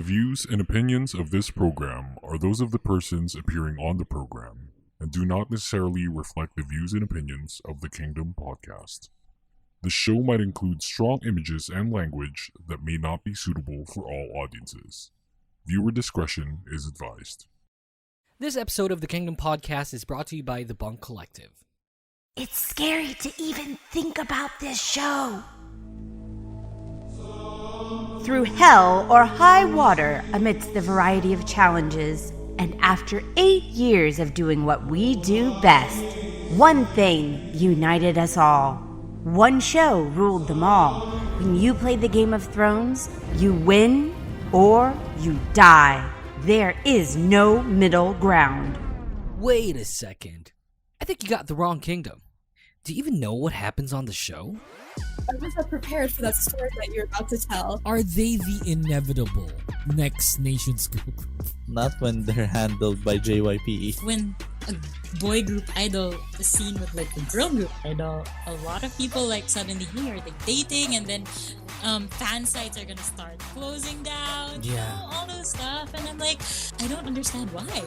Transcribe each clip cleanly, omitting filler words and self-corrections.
views and opinions of this program are those of the persons appearing on the program and do not necessarily reflect the views and opinions of the Kingdom podcast. The show might include strong images and language that may not be suitable for all audiences. Viewer discretion is advised. This episode of the Kingdom Podcast is brought to you by the BUNK Collective. It's scary to even think about this show. Through hell or high water amidst the variety of challenges, and after 8 years of doing what we do best, one thing united us all. One show ruled them all. When you played the Game of Thrones, you win or you die. There is no middle ground. Wait a second. I think you got the wrong kingdom. Do you even know what happens on the show? I was not prepared for that story that you're about to tell. Are they the inevitable next nations group? Not when they're handled by JYPE. When a boy group idol is seen with like a girl group idol, a lot of people like suddenly here like dating, and then fan sites are gonna start closing down. Yeah. You know, all those stuff, and I'm like, I don't understand why.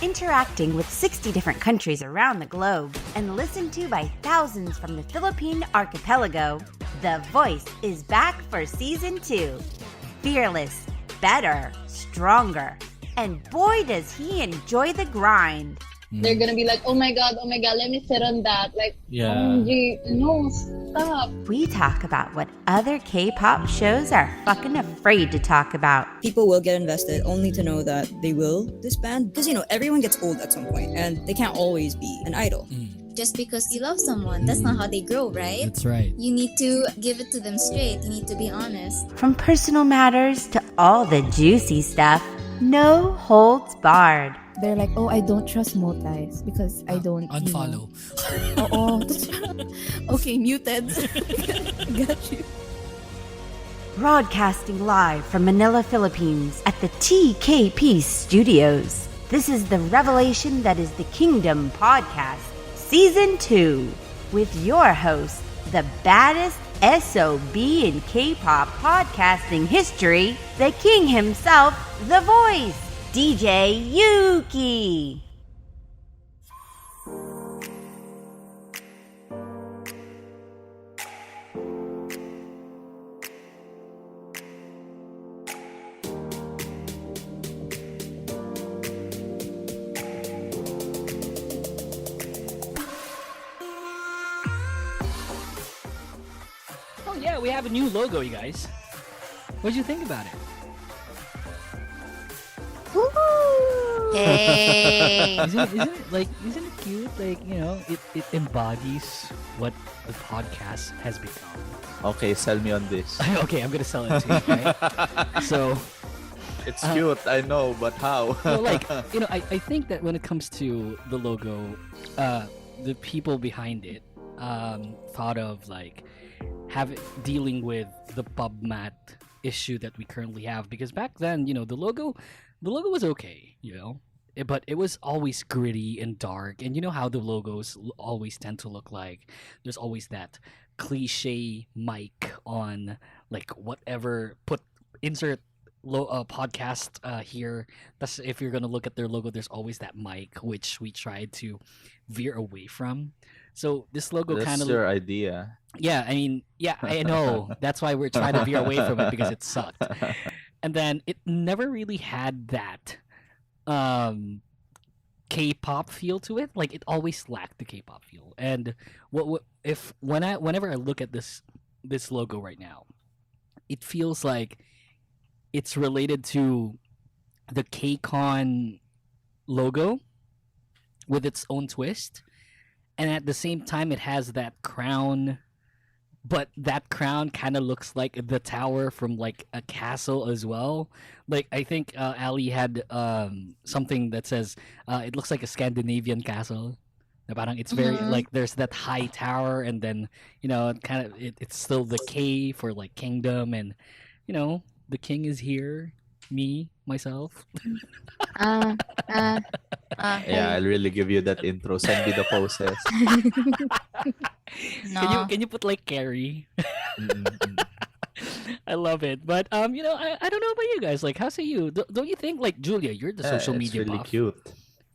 Interacting with 60 different countries around the globe and listened to by thousands from the Philippine archipelago, The Voice is back for Season 2. Fearless, better, stronger, and boy does he enjoy the grind. They're gonna be like, oh my god, let me sit on that. Like, OMG, no, stop. We talk about what other K-pop shows are fucking afraid to talk about. People will get invested only to know that they will disband. Because, everyone gets old at some point and they can't always be an idol. Just because you love someone, that's not how they grow, right? That's right. You need to give it to them straight. You need to be honest. From personal matters to all the juicy stuff, no holds barred. They're like, oh, I don't trust multis because I don't unfollow. Okay, muted. Got you. Broadcasting live from Manila, Philippines at the TKP Studios. This is the revelation that is the Kingdom Podcast, Season 2, with your host, the baddest SOB in K-pop podcasting history, the king himself, The Voice, DJ Yuuki. Oh yeah, we have a new logo, you guys. What did you think about it? Hey. Isn't it cute? Like, it embodies what the podcast has become. Okay, sell me on this. Okay, I'm gonna sell it to you, right? So It's cute, I know, but how? well, I think that when it comes to the logo, the people behind it thought of dealing with the PubMat issue that we currently have, because back then, the logo was okay, but it was always gritty and dark, and you know how the logos always tend to look like. There's always that cliche mic on, like, whatever, insert podcast here. That's if you're gonna look at their logo, there's always that mic, which we tried to veer away from. So this logo kind of... That's your idea. Yeah, I know. That's why we're trying to veer away from it, because it sucked. And then it never really had that K-pop feel to it. Like, it always lacked the K-pop feel. And whenever I look at this logo right now, it feels like it's related to the K-Con logo with its own twist. And at the same time, it has that crown, but that crown kind of looks like the tower from, like, a castle as well. Like, I think Ali had something that says it looks like a Scandinavian castle. Parang it's very like, there's that high tower, and then it's still the K for, like, kingdom, and the king is here. Me, myself. Yeah, I'll really give you that intro. Send me the poses. No. Can you put, like, Carrie? I love it. But I don't know about you guys. Like, how say you? Don't you think, like, Julia, you're the social it's media really buff. cute.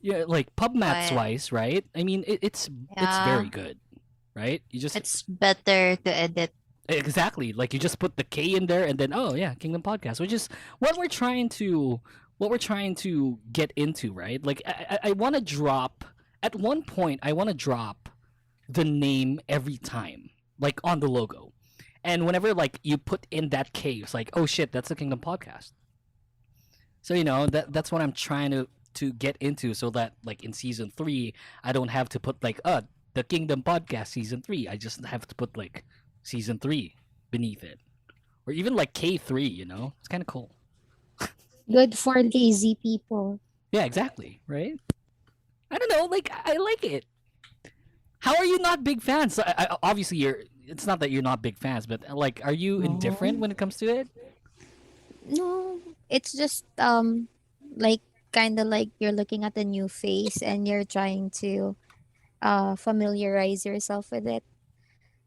Yeah, like PubMats But wise, right? I mean, it's very good, right? You just it's better to edit. exactly like you just put the K in there, and then oh yeah, Kingdom Podcast, which is what we're trying to get into, right? Like I want to drop at one point. I want to drop the name every time, like on the logo, and whenever like you put in that K, it's like oh shit, that's the Kingdom Podcast. So that's what I'm trying to get into, so that like in season 3 I don't have to put like the Kingdom Podcast season 3. I just have to put like season 3 beneath it, or even like K3. It's kind of cool. Good for lazy people. Yeah, exactly, right? I don't know, like I like it. How are you not big fans? Obviously it's not that you're not big fans, but like are you indifferent when it comes to it? No, it's just like kind of like you're looking at a new face and you're trying to familiarize yourself with it.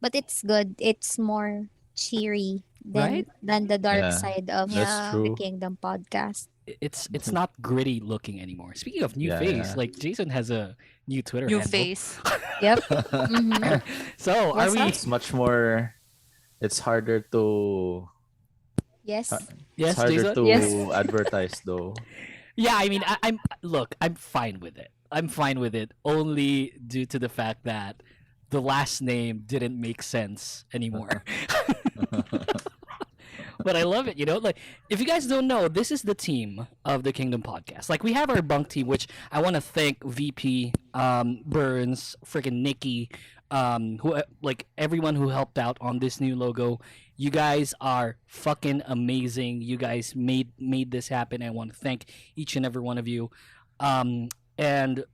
But it's good. It's more cheery Right? than the dark Yeah, side of that's the true. Kingdom podcast. It's not gritty looking anymore. Speaking of new Yeah, face, yeah. like Jason has a new Twitter New handle. face. Yep. Mhm. So are What's we? up? It's much more. It's harder to. Yes. Yes, It's harder Jason. to Yes. advertise though. Yeah, I mean, I'm fine with it. I'm fine with it only due to the fact that the last name didn't make sense anymore. But I love it, like if you guys don't know, this is the team of the Kingdom Podcast. Like we have our bunk team, which I want to thank VP, Burns, freaking Nikki, who like everyone who helped out on this new logo. You guys are fucking amazing. You guys made this happen. I want to thank each and every one of you. And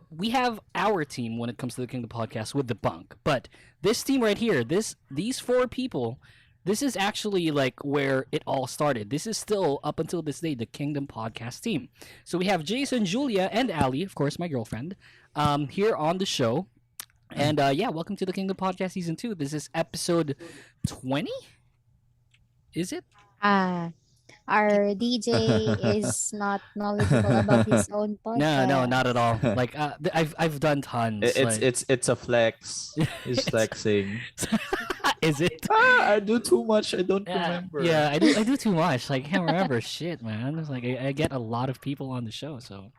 we have our team when it comes to the Kingdom Podcast with the bunk, but this team right here, these 4 people, this is actually like where it all started. This is still up until this day the Kingdom Podcast team. So we have Jason, Julia, and Ali, of course, my girlfriend, here on the show. And yeah, welcome to the Kingdom Podcast season 2. This is episode 20. Is it? Our DJ is not knowledgeable about his own podcast. No, not at all. Like I've done tons. It's a flex. He's flexing. Is it? I do too much. I don't Yeah, remember. yeah, I do too much. Like I can't remember shit, man. It's like I get a lot of people on the show, so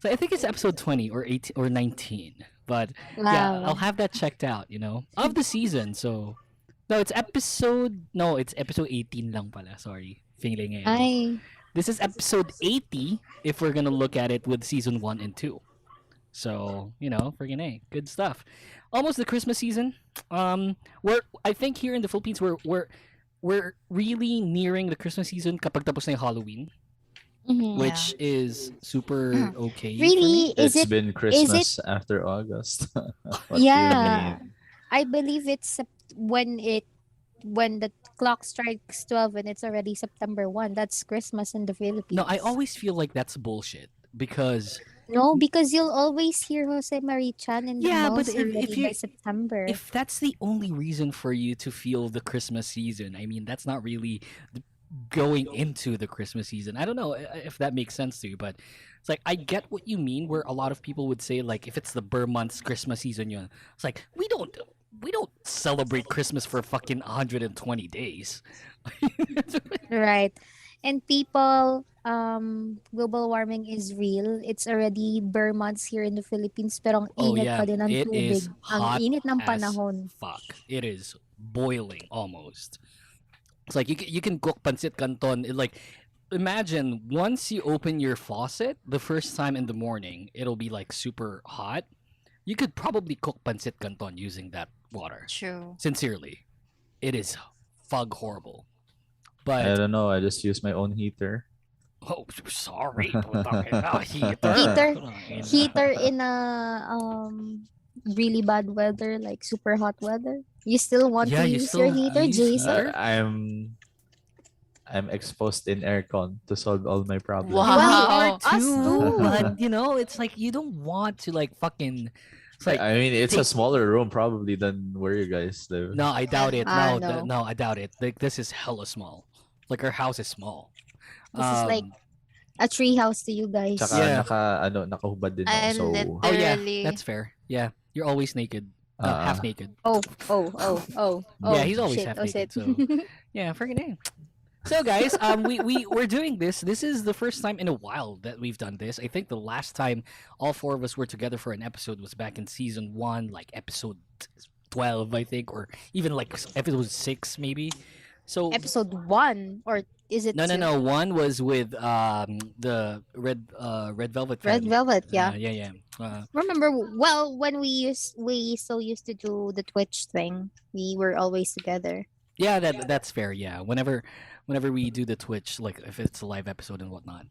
I think it's episode 20 or 18 or 19. But yeah, Wow. I'll have that checked out, of the season. So no, it's episode 18 lang pala. Sorry. Feeling it. Ay, This is episode 80 if we're gonna look at it with season 1 and 2. So, friggin' A. Good stuff. Almost the Christmas season. I think here in the Philippines we're really nearing the Christmas season kapag tapos na yung Halloween, mhm. which is super okay. for Really? me. Is It's it? been Christmas after August. What do you Yeah. mean? I believe it's when the clock strikes 12 and it's already September 1. That's Christmas in the Philippines. No, I always feel like that's bullshit because No, because you'll always hear Jose Marie Chan in the Yeah, but malls if already you by September. if that's the only reason for you to feel the Christmas season, I mean, that's not really going into the Christmas season. I don't know if that makes sense to you, but it's like I get what you mean. Where a lot of people would say, like, if it's the Burr month's Christmas season, it's like we don't celebrate Christmas for fucking 120 days. Right. And people, global warming is real. It's already bare months here in the Philippines, pero ang Oh init yeah, pa din ng it tubig. is Ang hot init ng as panahon. fuck. It is boiling almost. It's like you can cook pancit canton. Like imagine once you open your faucet the first time in the morning, it'll be like super hot. You could probably cook pancit canton using that water. True. Sincerely, it is fug horrible. I But don't know. I just use my own heater. oh, sorry, putang ina, heater. Heater in a really bad weather, like super hot weather. You still want Yeah, to you use your still heater, use Jason? I'm exposed in aircon to solve all my problems. Well, we are Wow. Us too, too. but it's like you don't want to like fucking. It's like I mean, it's a take- smaller room probably than where you guys live. no, I doubt it. Ah, No, no. no, I doubt it. Like this is hella small. Like our house is small. This is like a tree house to you guys. Tsaka nakahubad din ako. So, Oh yeah, that's fair. Yeah, you're always naked, half naked. Oh. Yeah, he's always shit, half oh, naked. shit. So yeah, freaking A. So guys, we're doing this. This is the first time in a while that we've done this. I think the last time all four of us were together for an episode was back in season 1, like episode 12, I think, or even like episode 6 maybe. So episode 1, or is it no, 2? 1 was with the red velvet. Red family. Velvet, yeah. Yeah. Remember, well, when we so used to do the Twitch thing, we were always together. Yeah, that's fair. Yeah, whenever we do the Twitch, like if it's a live episode and whatnot.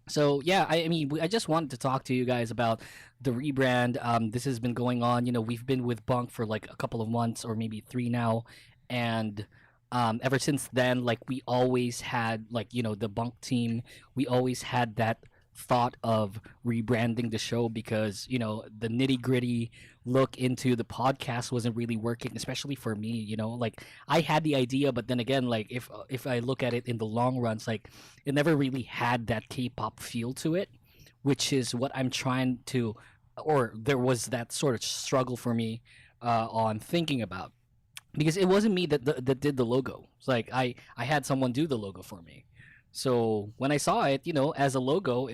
So yeah, I mean, I just wanted to talk to you guys about the rebrand. This has been going on. We've been with Bunk for like a couple of months or maybe 3 now, and ever since then, like we always had like the Bunk team. We always had that thought of rebranding the show because the nitty-gritty look into the podcast wasn't really working, especially for me. Like I had the idea, but then again, like if I look at it in the long run, it's like it never really had that K-pop feel to it, which is what I'm trying to, or there was that sort of struggle for me on thinking about, because it wasn't me that did the logo. It's like I had someone do the logo for me. So when I saw it, as a logo,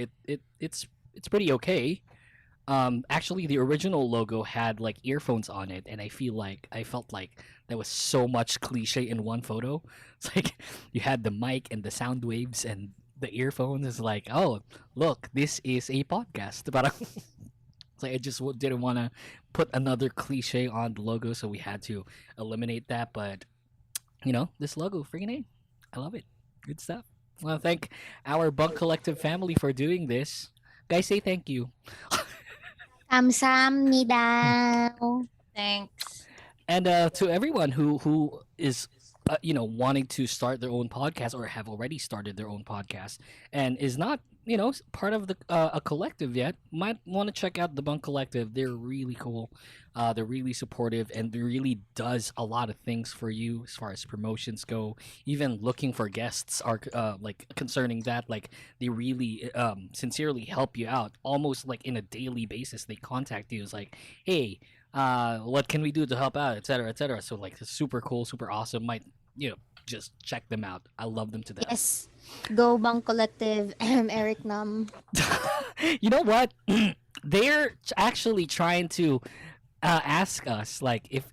it's pretty okay. Actually, the original logo had like earphones on it, and I felt like there was so much cliche in one photo. It's like you had the mic and the sound waves and the earphones. It's like, oh, look, this is a podcast. But it's like I just didn't want to put another cliche on the logo, so we had to eliminate that. But this logo, freaking A, I love it. Good stuff. I want to thank our Bunk Collective family for doing this. Guys, say thank you. 감사합니다. Thanks. And to everyone who is wanting to start their own podcast or have already started their own podcast and is not part of the a collective yet, might want to check out the Bunk Collective. They're really cool. They're really supportive, and they really does a lot of things for you as far as promotions go. Even looking for guests are like concerning that. Like they really sincerely help you out, almost like in a daily basis. They contact you. It's like, hey, what can we do to help out, etc., etc. So like it's super cool, super awesome. Might just check them out. I love them to death. Yes, go BUNK Collective. Eric Nam. You know what? They're actually trying to ask us like if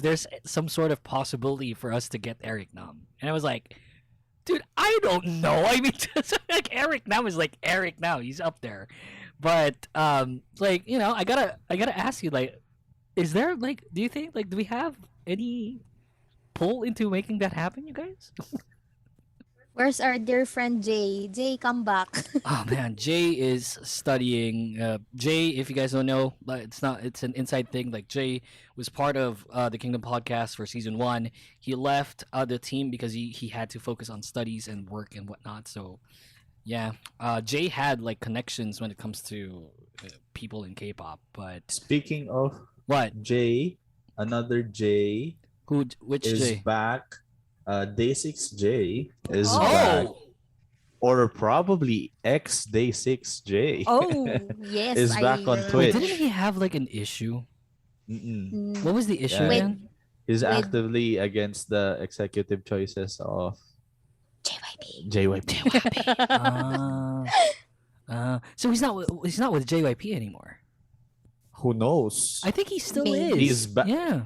there's some sort of possibility for us to get Eric Nam, and I was like, dude, I don't know. I mean, like Eric Nam is like Eric Nam. He's up there, but like I gotta ask you, like, is there like, do you think like do we have any pull into making that happen, you guys? Where's our dear friend Jay? Jay, come back. Oh man, Jay is studying. Jay, if you guys don't know, but it's an inside thing. Like Jay was part of the Kingdom podcast for season 1. He left the team because he had to focus on studies and work and whatnot. So yeah, Jay had like connections when it comes to people in K-pop. But speaking of what, Jay, another Jay. Which is Jay? Back. Day 6 J is back, or probably X Day 6 J. Oh yes, is back on Twitch. Didn't he have like an issue? What was the issue again? He's actively against the executive choices of JYP. So he's not with JYP anymore. Who knows? I think he still is. He's back. Yeah,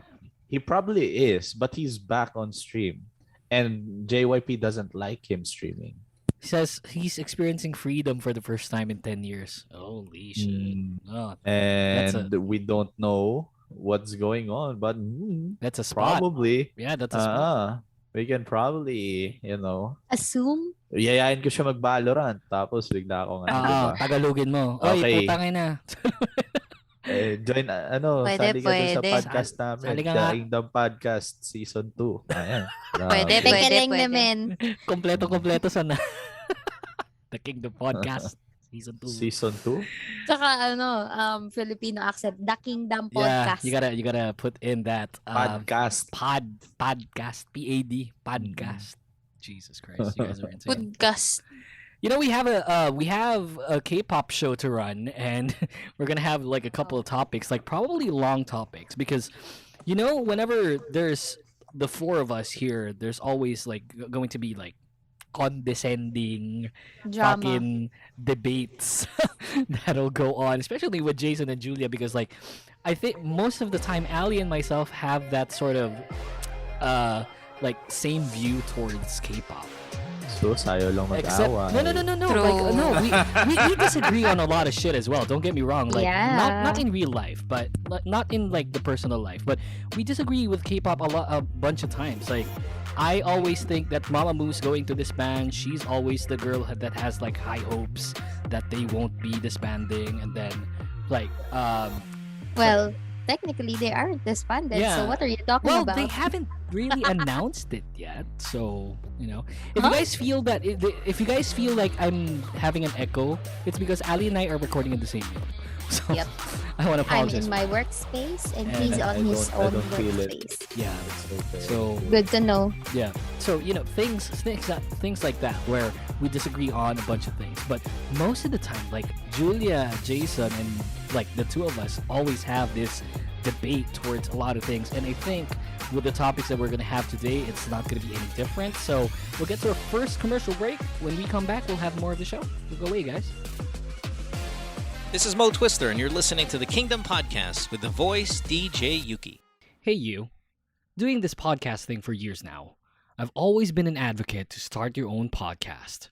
he probably is, but he's back on stream. And JYP doesn't like him streaming. He says he's experiencing freedom for the first time in 10 years. Holy shit. Oh, and we don't know what's going on, but that's a spot. Probably. Yeah, that's a spot. We can probably, assume? Yayain ko siya mag-Valorant. Tapos bigla akong tagalogin mo. Okay. Oy, putangin na. Join, sali ka dun sa podcast namin. The Kingdom Podcast Season 2. Ayan. Pwede. naman. Kompleto sana. The Kingdom Podcast Season 2. Season 2? Tsaka Filipino accent. The Kingdom Podcast. Yeah, you gotta put in that podcast. Podcast. PAD. Podcast. Jesus Christ, you guys are insane. With Gus. You know, we have a K-pop show to run, and we're gonna have like a couple of topics, like probably long topics, because you know, whenever there's the four of us here, there's always like going to be like condescending Drama. fucking debates that'll go on, especially with Jason and Julia, because like I think most of the time Ali and myself have that sort of like same view towards K-pop. So sayo lang Except mag-awa. no. Like, no, we disagree on a lot of shit as well. Don't get me wrong. Like not in real life, but like, not in like the personal life. But we disagree with K-pop a bunch of times. Like I always think that Mamamoo's going to disband. She's always the girl that has like high hopes that they won't be disbanding, and then like Well, technically they aren't disbanded. Yeah. So what are you talking well, about? they haven't really announced it yet. So you know, if you guys feel that if you guys feel like I'm having an echo, it's because Ali and I are recording in the same room. So Yep. I want to I'm apologize. in my workspace and And he's I on his don't- I own don't feel it. workspace. Yeah. Okay. So Good to know. yeah. So you know, things like that where we disagree on a bunch of things, but most of the time, like Julia, Jason, and like the two of us always have this debate towards a lot of things, and I think with the topics that we're gonna have today, it's not gonna be any different. So we'll get to our first commercial break. When we come back, we'll have more of the show. We'll go away, guys. This is Mo Twister, and you're listening to the Kingdom Podcast with the voice DJ Yuuki. Hey, you. Doing this podcast thing for years now, I've always been an advocate to start your own podcast.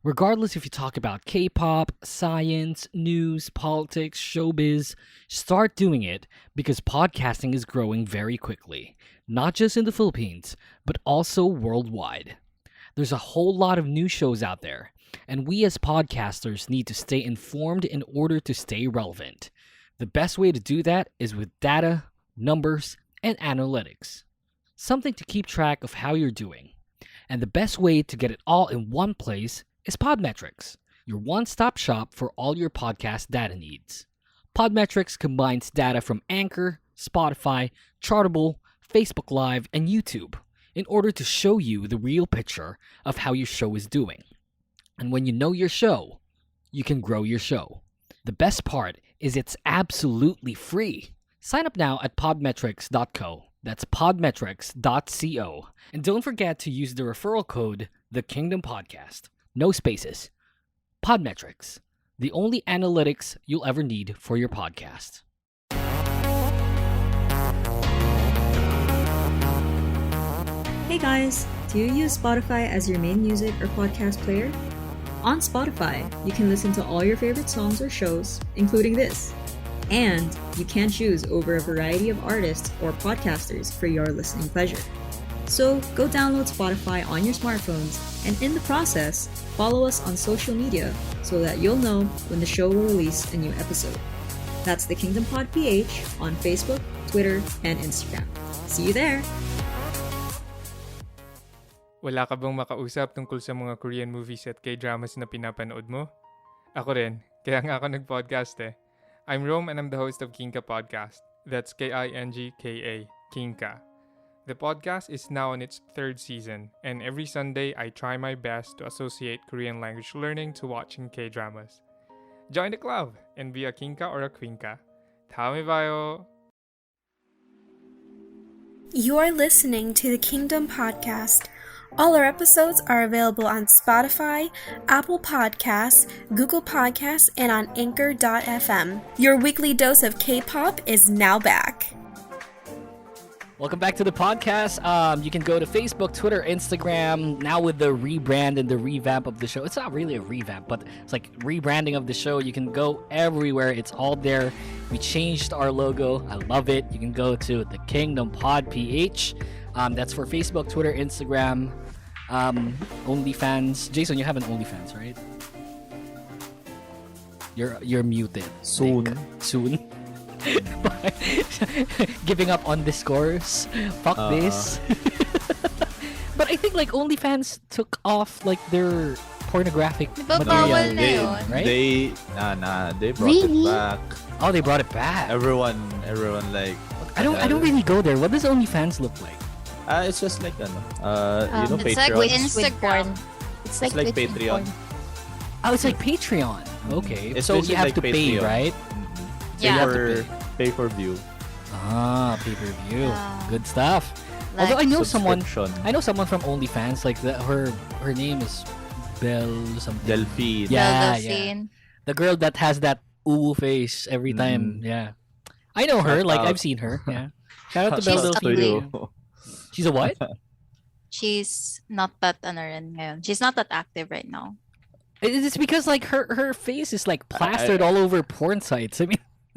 Regardless if you talk about K-pop, science, news, politics, showbiz, start doing it because podcasting is growing very quickly, not just in the Philippines, but also worldwide. There's a whole lot of new shows out there, and we as podcasters need to stay informed in order to stay relevant. The best way to do that is with data, numbers, and analytics. Something to keep track of how you're doing. And the best way to get it all in one place is Podmetrics, your one-stop shop for all your podcast data needs. Podmetrics combines data from Anchor, Spotify, Chartable, Facebook Live, and YouTube in order to show you the real picture of how your show is doing. And when you know your show, you can grow your show. The best part is it's absolutely free. Sign up now at podmetrics.co. That's podmetrics.co. And don't forget to use the referral code The Kingdom Podcast. No spaces. Podmetrics, the only analytics you'll ever need for your podcast. Hey guys, do you use Spotify as your main music or podcast player? On Spotify, you can listen to all your favorite songs or shows, including this. And you can choose over a variety of artists or podcasters for your listening pleasure. So go download Spotify on your smartphones, and in the process, follow us on social media so that you'll know when the show will release a new episode. That's the Kingdom Pod PH on Facebook, Twitter, and Instagram. See you there! Wala ka bang makausap tungkol sa mga Korean movies at K-dramas na pinapanood mo? Ako rin, kaya nga ako nag-podcast eh. I'm Rome and I'm the host of Kinka Podcast. That's K-I-N-G-K-A, Kinka. The podcast is now in its 3rd season, and every Sunday I try my best to associate Korean language learning to watching K-dramas. Join the club and be a Kinka or a Quinka. 다음에 봐요! You are listening to the Kingdom Podcast. All our episodes are available on Spotify, Apple Podcasts, Google Podcasts, and on Anchor.fm. Your weekly dose of K-pop is now back. Welcome back to the podcast. You can go to Facebook, Twitter, Instagram. Now with the rebrand and the revamp of the show. It's not really a revamp, but it's like rebranding of the show. You can go everywhere. It's all there. We changed our logo. I love it. You can go to the Kingdom Pod PH. That's for Facebook, Twitter, Instagram, OnlyFans. Jason, you have an OnlyFans, right? You're muted. Soon. Nick. Soon. Giving up on discourse. Fuck this. But I think like OnlyFans took off like their pornographic material, right? They brought it back. Oh, they brought it back. Everyone like I don't really go there. What does OnlyFans look like? It's just like you know, It's Patreon. like Instagram. It's like, like Twitch with Patreon. porn. Oh, it's like Patreon. Okay, It's so you basically have like to pay, Patreon. right? Pay you have for to pay for view. Ah, pay-per-view. Good stuff. Like Although I know someone subscription. from OnlyFans. Like her name is Belle something. Delphine. Yeah, Delphine. the girl that has that ooh face every time. Yeah, I know her. Shout Like out. I've seen her. Yeah, shout out to Shout Belle out to Delphine. you. She's a what? She's not that She's not that active right now. It's because like her face is like plastered all over porn sites.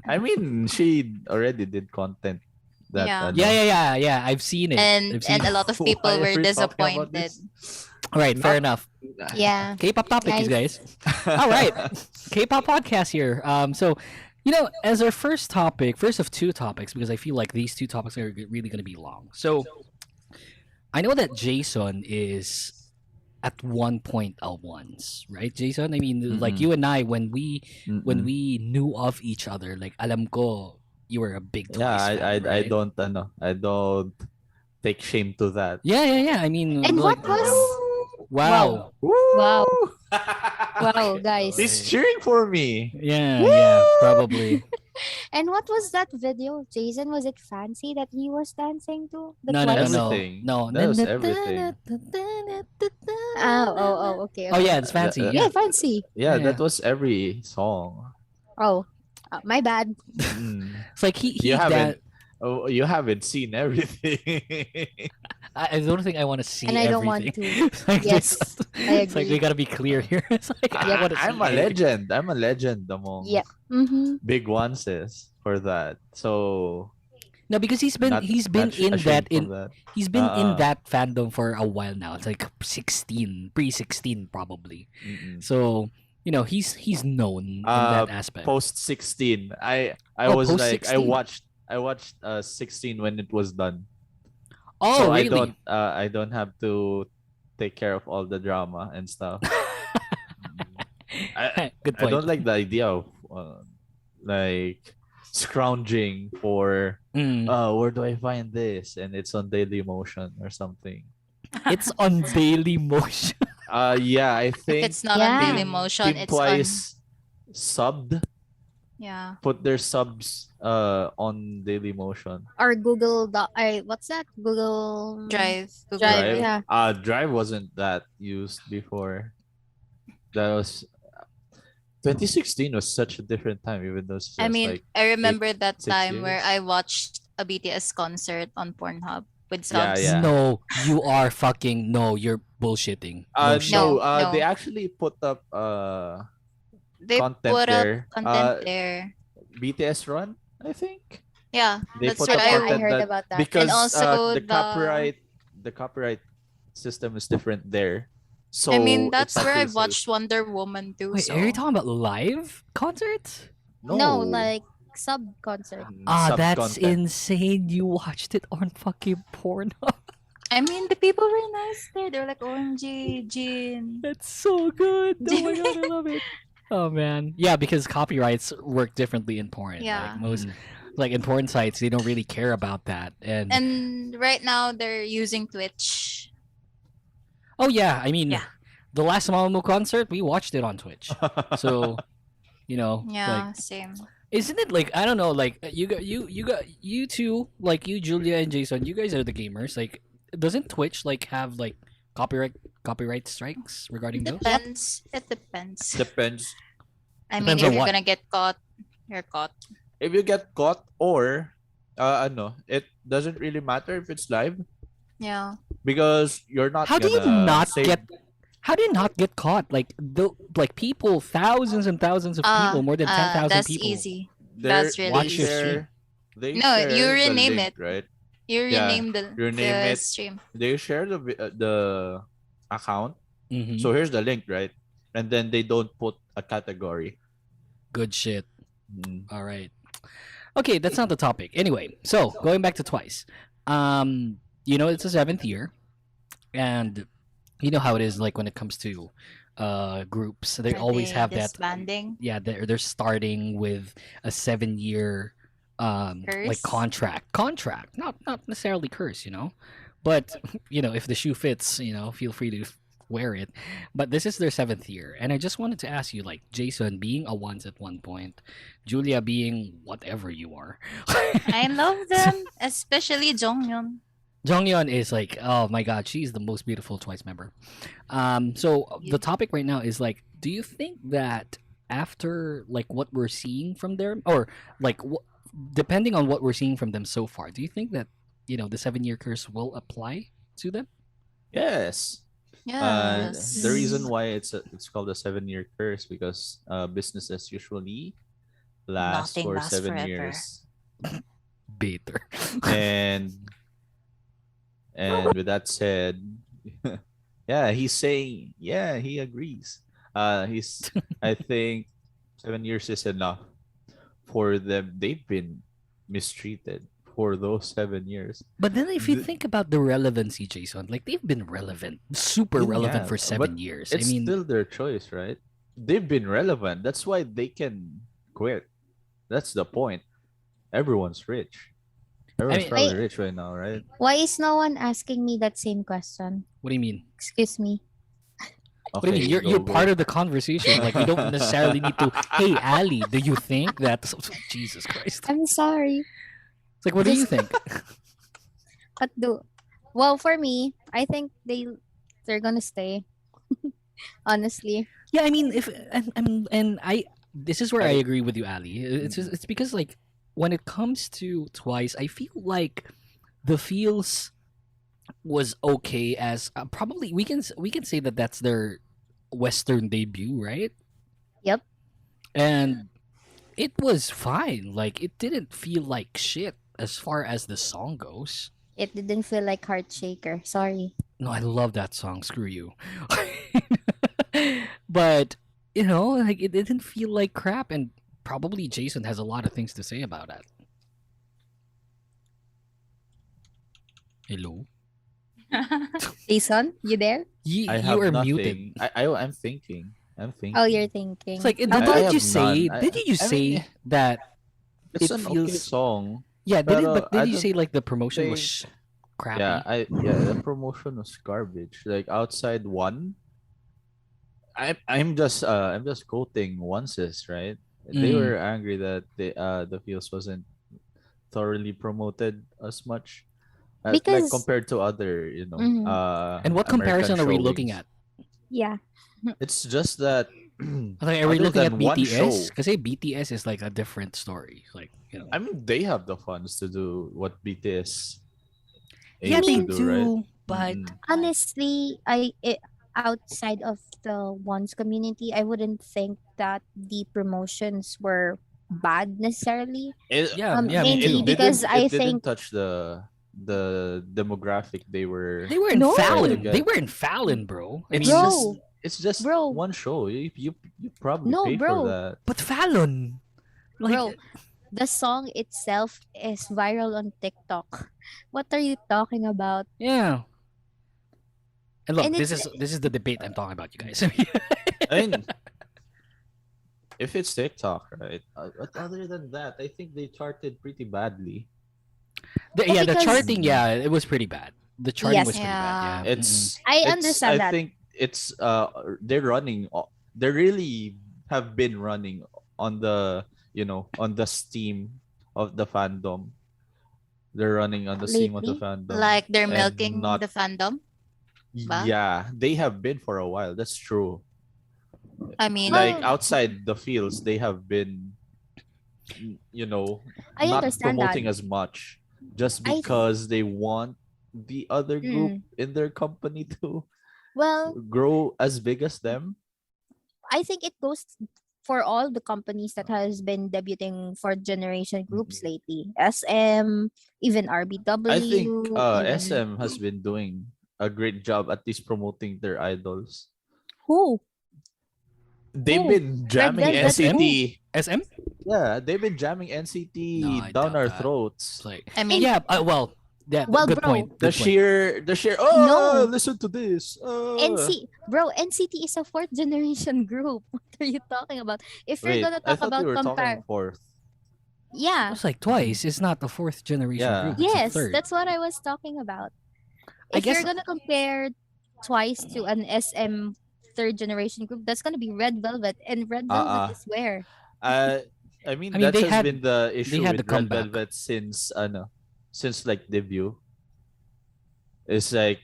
I mean, she already did content. That, Yeah. Yeah. I've seen it. And I've seen a lot of people Why are were we talking about disappointed. this? All right, fair enough. Yeah. K-pop topic, you guys. All right, K-pop podcast here. So, as our first of two topics, because I feel like these two topics are really going to be long. So, I know that Jason is at one point a ones, right, Jason? I mean, like you and I, when we knew of each other, like alam ko, you were a big Twice fan, I right? I don't take shame to that. Yeah. I mean, And like, what was? wow. Wow. Wow, guys. He's cheering for me. Yeah, probably. And what was that video, Jason? Was it fancy that he was dancing to? The No. Everything. No. That was everything. Oh, okay. Oh yeah, it's fancy. Yeah, fancy. Yeah, that was every song. Oh, my bad. It's like he You haven't. that. Oh, you haven't seen everything. I don't think I want to see And I don't want everything. to. It's like Yes, I it's like we agree. gotta be clear here. It's like I want to see I'm a legend. I'm a legend among Yep. Mm-hmm. big ones for that. So No, because he's been not in ashamed that for that. he's been in that fandom for a while now. It's like 16, pre-16 probably. So he's known in that aspect. Post 16. I Oh, was post like 16. I watched 16 when it was done. Oh, So really? I don't have to take care of all the drama and stuff. Good I point. don't like the idea of like scrounging for where do I find this, and it's on Daily Motion or something. It's on Daily Motion. Yeah, I think It's not on Dailymotion. Team It's Twice subbed. Yeah. Put their subs on Daily Motion. Or Google. What's that? Google Drive. Drive. Yeah. Drive wasn't that used before. That was 2016 was such a different time, even though it's I just mean, like I remember that 6 time where years. I watched a BTS concert on Pornhub with Yeah, subs. yeah. No, you are fucking you're bullshitting. shit. No. They actually put up They content put there. up content there. BTS Run, I think. Yeah, They that's put what up I content heard about that. because And also the copyright system is different there. So I mean, that's it's where actually I've watched Wonder Woman too. Wait, so. are you talking about live concerts? No, like sub concert. That's Sub-content. insane. You watched it on fucking Pornhub. I mean, the people were nice there. They were like, OMG, Jin. That's so good. Oh my god, I love it. Oh man, yeah, because copyrights work differently in porn. Yeah. Like most, like in porn sites, they don't really care about that. And right now they're using Twitch. Oh yeah, I mean, the last Mamamoo concert, we watched it on Twitch. So, Yeah, like, same. isn't it like I don't know, like you two, like you, Julia and Jason, you guys are the gamers. Like, doesn't Twitch like have like copyright strikes regarding those? Depends. It depends. Depends. I mean, Depends if on you're what? gonna get caught, you're caught. If you get caught, or it doesn't really matter if it's live Yeah. because you're not. How do you gonna not save- How do you not get caught? Like people, thousands and thousands of people, more than 10,000 That's people. easy. They're- That's really watch your easy. stream. They No, share you the rename link, it. right? You Yeah, rename the rename it. stream. They share the account. Mhm. So here's the link, right? And then they don't put a category. Good shit. All right. Okay, that's not the topic. Anyway, so going back to Twice. It's the 7th year, and you know how it is like when it comes to groups. They Are always they have that. disbanding? Yeah, they're starting with a 7-year like Curse? contract, not necessarily curse, But if the shoe fits, feel free to wear it. But this is their 7th year, and I just wanted to ask you, like, Jason being a once at one point, Julia being whatever you are. I love them, especially Jonghyun. Jonghyun is like, oh my god, she's the most beautiful Twice member. So the topic right now is like, do you think that after like what we're seeing from them, or like depending on what we're seeing from them so far, do you think that the 7-year curse will apply to them? Yes. Yes. The reason why it's called a 7-year curse because businesses usually last Nothing for lasts 7 forever. years. Better. And with that said, yeah, he's saying, yeah, he agrees. I think 7 years is enough for them. They've been mistreated for those 7 years. But then if you think about the relevancy, Jason, like they've been relevant, super relevant for 7 years. It's still their choice, right? They've been relevant. That's why they can quit. That's the point. Everyone's rich. Everyone's probably rich right now, right? Why is no one asking me that same question? What do you mean? Excuse me. What do you mean? You're part of the conversation. Like, you don't necessarily need to. Hey, Ali, do you think that? Jesus Christ! I'm sorry. It's like, what do you think? Well, for me, I think they're gonna stay. Honestly. Yeah, I mean, this is where I agree with you, Ali. It's because like when it comes to Twice, I feel like the feels was okay as probably we can say that that's their Western debut, right? Yep. And it was fine. Like, it didn't feel like shit as far as the song goes. It didn't feel like Heart Shaker. Sorry. No, I love that song. Screw you. But like it didn't feel like crap, and probably Jason has a lot of things to say about that. Hello. Jason, you there? You are nothing. Muted. I'm thinking. Oh, you're thinking. It's like, did you say that it's it an feels okay song? Yeah, did you say like the promotion was crappy? Yeah, the promotion was garbage. Like outside one, I'm just quoting Onces, right? They were angry that the feels wasn't thoroughly promoted as much. Because like compared to other, and what comparison are we looking at? Yeah. It's just that. Like, are we looking at BTS? Because BTS is like a different story. Like, I mean, they have the funds to do what BTS. Yeah, they do, right? But honestly, outside of the ones community, I wouldn't think that the promotions were bad necessarily. Mainly because I think didn't touch the demographic they were in Fallon. They were in Fallon, bro. I mean, it's just one show. You probably paid for that. But Fallon, like, the song itself is viral on TikTok. What are you talking about? Yeah. And look, this is the debate I'm talking about, you guys. I mean, if it's TikTok, right? But other than that, I think they charted pretty badly. The charting, it was pretty bad. The charting was pretty bad. Yeah, I understand that. I think it's they're running. They really have been running on the on the steam of the fandom. They're running on the steam of the fandom. Like they're milking the fandom. Yeah, they have been for a while. That's true. I mean, like outside the fields, they have been, not promoting as much just because they want the other group in their company to grow as big as them. I think it goes for all the companies that has been debuting for generation groups lately. SM, even RBW. I think SM has been doing a great job at least promoting their idols. Who? They've been jamming NCT. SM? Yeah, they've been jamming NCT down our throats. Like, I mean, good point. The sheer. Listen to this. NCT is a 4th generation group. What are you talking about? If you're gonna talk about compare, 4th. Yeah, it's like Twice. It's not the 4th generation group. Yes, it's the 3rd. that's what I was talking about. I If guess you're gonna compare Twice to an SM third generation group, that's gonna be Red Velvet, and Red Velvet Uh-uh. is where. Uh, I mean I mean that has been the they issue had the with Red comeback. Velvet since like debut. It's like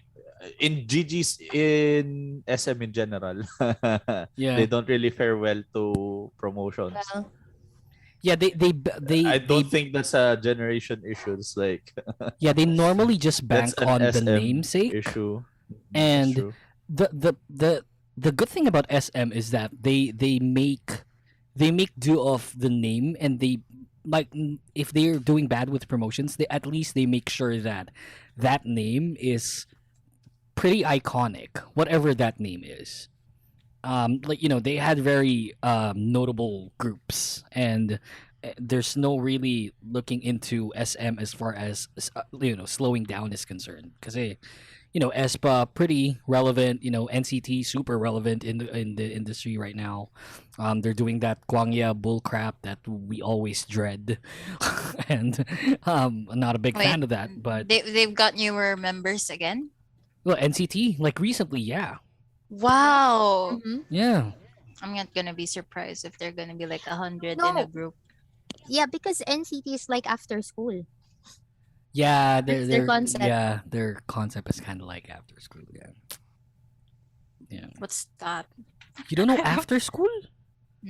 in GG's in SM in general. Yeah. They don't really fare well to promotions. Well, Yeah, I don't think that's a generation issue. It's like yeah, they normally just that's bank an on the SM namesake. issue. That's And true. the good thing about SM is that they make do of the name, and they like if they're doing bad with promotions, they at least they make sure that that name is pretty iconic, whatever that name is. Like they had very notable groups, and there's no really looking into SM as far as slowing down is concerned, because ESPA pretty relevant, NCT super relevant in the industry right now. They're doing that Gwangya bull crap that we always dread, and I'm not a big Wait, fan of that. But they've got newer members again. well, NCT like recently, yeah, Wow. yeah. I'm not gonna be surprised if they're gonna be like 100 in a No. group. yeah, because NCT is like after school. Yeah, That's their concept. their concept is kind of like after school. Yeah. What's that? You don't know after school?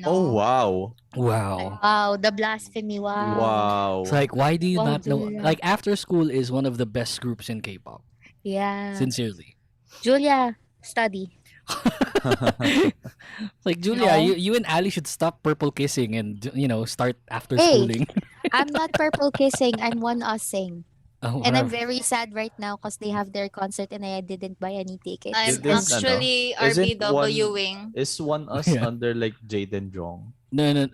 Oh wow. Wow. Wow, the blasphemy! Wow. Wow. It's like, why do you Wow, not know? Julia. Like, After School is one of the best groups in K-pop. Yeah. Sincerely. Julia, study. Like, Julia, No. you and Ali should stop purple kissing and start after Hey. schooling. I'm not purple kissing. I'm one using. Oh, And I'm wow. very sad right now because they have their concert and I didn't buy any tickets. I'm This, actually isn't RBWing. Is one us Yeah. under like Jaden Jong? No.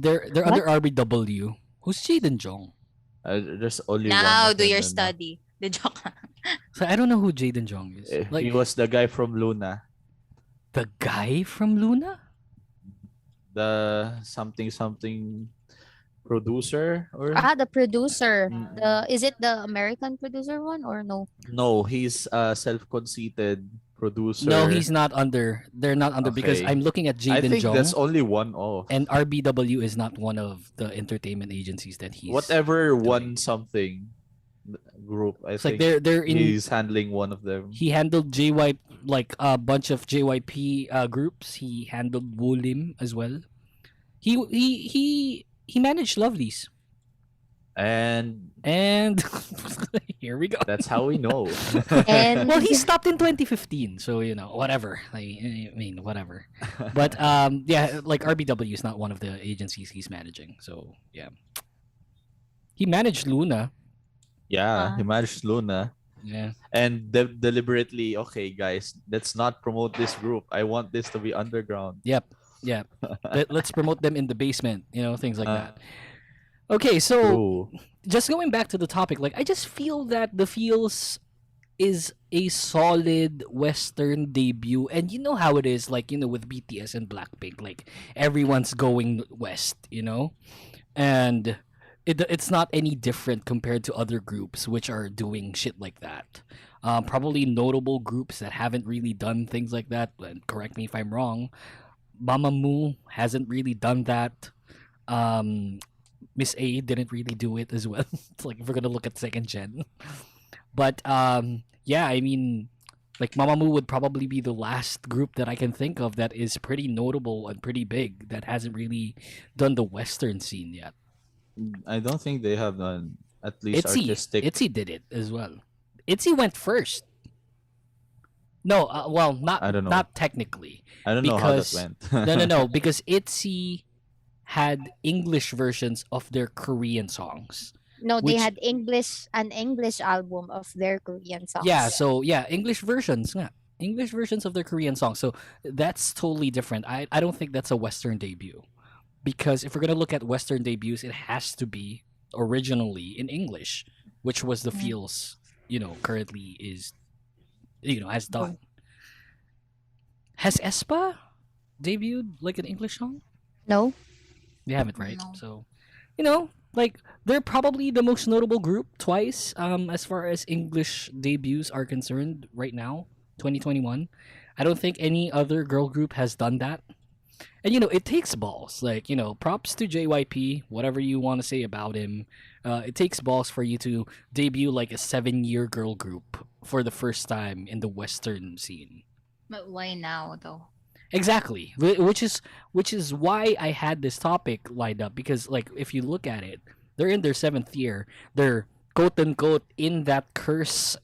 They're under RBW. Who's Jaden Jong? There's only one. Now of do them, your no? study. The joke. So I don't know who Jaden Jong is. Like, He was the guy from Luna. the guy from Luna? The something producer or The producer. Is it the American producer one or no? no, he's a self-conceited producer. No, he's not under. They're not under because Okay. I'm looking at I Jaden think Jong. that's only one off. And RBW is not one of the entertainment agencies that he's Whatever one something group, I It's like think they're in. he's handling one of them. He handled JY like a bunch of JYP groups. He handled Wolim as well. He managed Lovelies. And here we go. that's how we know. And Well, he stopped in 2015, so whatever. I mean, whatever. But yeah, like RBW is not one of the agencies he's managing. So yeah, he managed Luna. Yeah, he managed Luna. Yeah. And deliberately, okay, guys, let's not promote this group. I want this to be underground. Yep. Let's promote them in the basement. Things like that. Okay, so just going back to the topic, like I just feel that the Feels is a solid Western debut, and you know how it is, like with BTS and Blackpink, like everyone's going west, and it's not any different compared to other groups which are doing shit like that. Probably notable groups that haven't really done things like that. And correct me if I'm wrong. Mamamoo hasn't really done that. Miss A didn't really do it as well. It's like if we're gonna look at second gen, but yeah, I mean, like Mamamoo would probably be the last group that I can think of that is pretty notable and pretty big that hasn't really done the Western scene yet. I don't think they have done at least artistic. ITZY did it as well. ITZY went first. No, well, not I don't know. not technically. I don't know how that went. no, because ITZY had English versions of their Korean songs. no, they which- had an English album of their Korean songs. Yeah, so yeah, English versions. Yeah. English versions of their Korean songs. So that's totally different. I don't think that's a Western debut. Because if we're gonna look at Western debuts, it has to be originally in English, which was the Feels, currently is has done. Has aespa debuted like an English song? No. They haven't, right? No. So, Like they're probably the most notable group twice as far as English debuts are concerned right now, 2021. I don't think any other girl group has done that. And it takes balls. Like, props to JYP, whatever you want to say about him. It takes balls for you to debut like a 7-year girl group for the first time in the Western scene. But why now, though? Exactly, which is why I had this topic lined up, because like if you look at it, they're in their 7th year. They're quote unquote in that cursed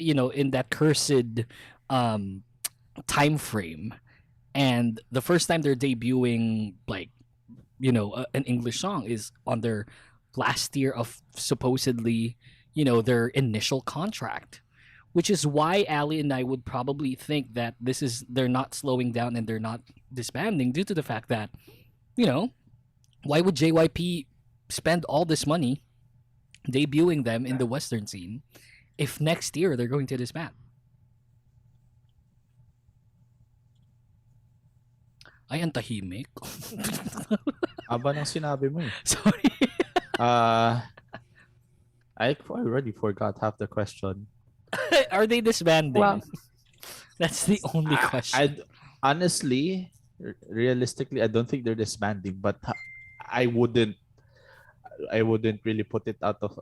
time frame, and the first time they're debuting like an English song is on their last year of supposedly their initial contract. Which is why Ali and I would probably think that they're not slowing down and they're not disbanding, due to the fact that, why would JYP spend all this money debuting them in the Western scene if next year they're going to disband? Ay, ang tahimik. Aba nang sinabi mo eh. Sorry. I already forgot half the question. Are they disbanding? Wow. That's the only question. Honestly, realistically, I don't think they're disbanding, but I wouldn't really put it out of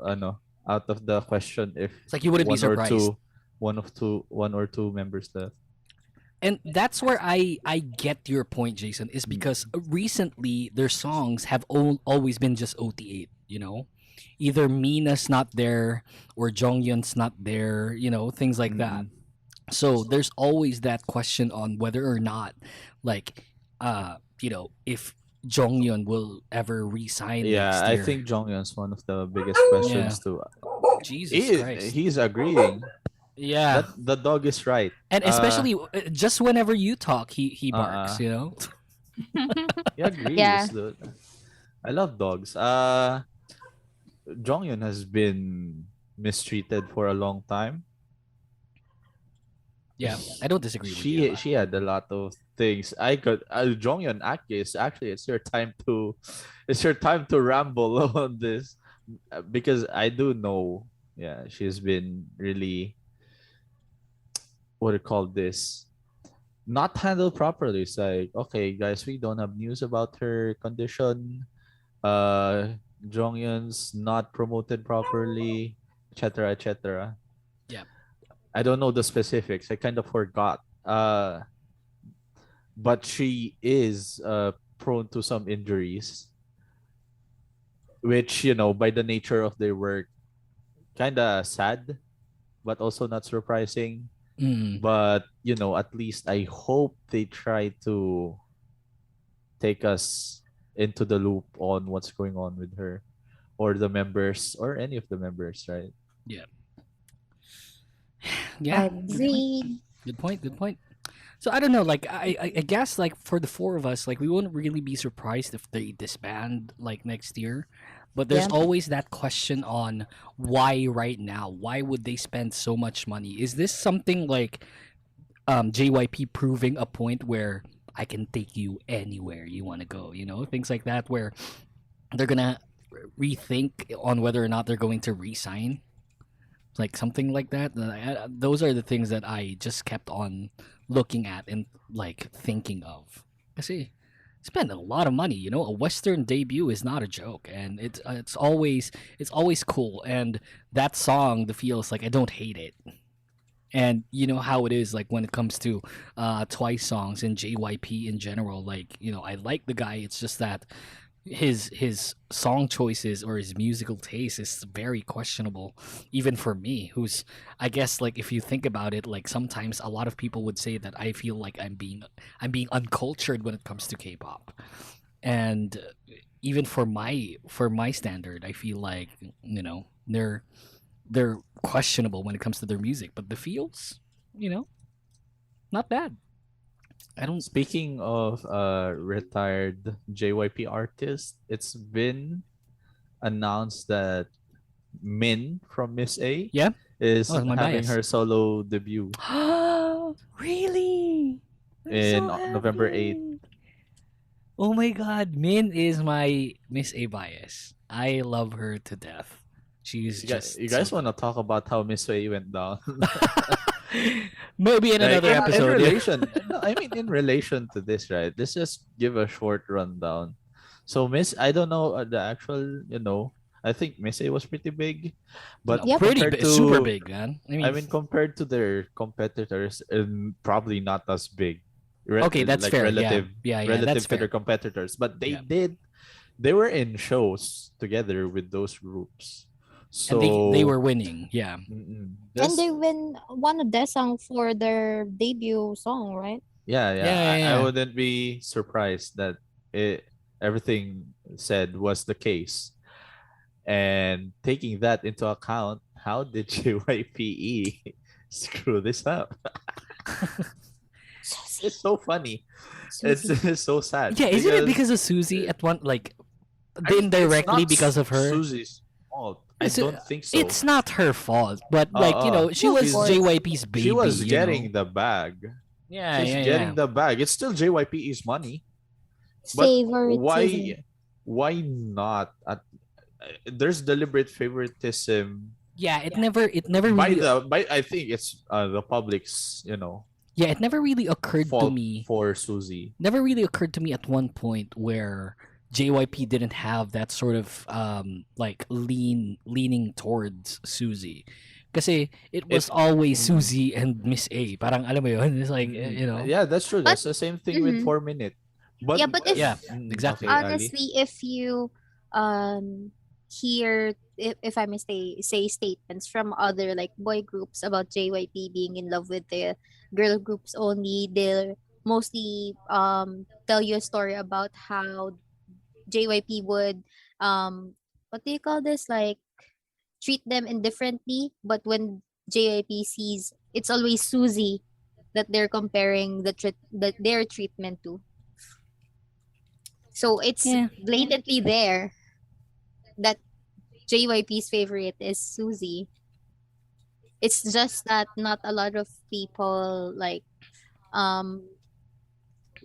the question if It's like you wouldn't be surprised. One or two members left. And that's where I get your point, Jason, is because recently their songs have always been just OT8, Either Mina's not there or Jongyun's not there, things like that. So there's always that question on whether or not, like, if Jongyun will ever resign. Yeah, next I year. think Jongyun's one of the biggest questions too. Jesus Christ. He's agreeing. Yeah, the dog is right, and especially just whenever you talk, he barks. He agrees, Yeah. dude. I love dogs. Jongyun has been mistreated for a long time. Yeah, I don't disagree with you. She had a lot of things. Jongyun actually it's your time to ramble on this, because I do know. Yeah, she's been really, what do you call this, not handled properly. It's like, okay, guys, we don't have news about her condition. Jongyun's not promoted properly, etc., etc. Yeah. I don't know the specifics. I kind of forgot. But she is prone to some injuries, which, by the nature of their work, kind of sad, but also not surprising. But, at least I hope they try to take us into the loop on what's going on with her or the members or any of the members, right? Yeah. Yeah. Agreed. Good point. So I don't know, like I guess like for the four of us, like we wouldn't really be surprised if they disband like next year. But there's always that question on why right now? Why would they spend so much money? Is this something like JYP proving a point where I can take you anywhere you want to go, things like that, where they're gonna rethink on whether or not they're going to re-sign, like something like that. Those are the things that I just kept on looking at and like thinking of. Kasi spend a lot of money, a Western debut is not a joke, and it's always cool. And that song, the feels like I don't hate it. And you know how it is, like when it comes to Twice songs and JYP in general, like, I like the guy. It's just that his song choices or his musical taste is very questionable, even for me, who's, I guess, like if you think about it, like sometimes a lot of people would say that I feel like I'm being uncultured when it comes to K-pop, and even for my standard, I feel like they're questionable when it comes to their music, but the feels, not bad. Speaking of retired JYP artists, it's been announced that Min from Miss A is having bias. her solo debut Really? in November 8th. Oh my God, Min is my Miss A bias. I love her to death. She's just You guys want to talk about how Miss Way went down? maybe in Like, another in episode. relation, no, I mean in relation to this, right? Let's just give a short rundown. So Miss, I don't know the actual, I think Miss A was pretty big, but Pretty compared big, super to, big, man. I mean, compared to their competitors, probably not as big. Okay, that's like fair. relative, Yeah, relative that's to fair. their competitors, but they were in shows together with those groups, And so they were winning. Yeah. And just they win one of their song for their debut song, right? I wouldn't be surprised that everything said was the case. And taking that into account, how did JYPE screw this up? It's so funny. It's so sad. Yeah, isn't it because of Susie at one like indirectly it's not because of her? Susie's fault. I don't think so. It's not her fault, but she was JYP's baby. She was you getting know? the bag. Yeah, She's yeah, getting yeah. the bag. It's still JYPE's money. But Favoritism. why not? There's deliberate favoritism. Yeah, it never By really I think it's the public's yeah, it never really occurred to fault me. for Susie. Never really occurred to me at one point where JYP didn't have that sort of like leaning towards Susie. Kasi it was always Susie and Miss A. Parang alam mo yun, it's like Yeah, that's true. That's the same thing with 4 Minute. But Yeah, but if exactly. Okay, Ali. honestly, if you hear if I may say statements from other like boy groups about JYP being in love with the girl groups only, they'll mostly tell you a story about how JYP would what do you call this, like treat them indifferently, but when JYP sees, it's always Susie that they're comparing their treatment to. So it's blatantly there that JYP's favorite is Susie. It's just that not a lot of people like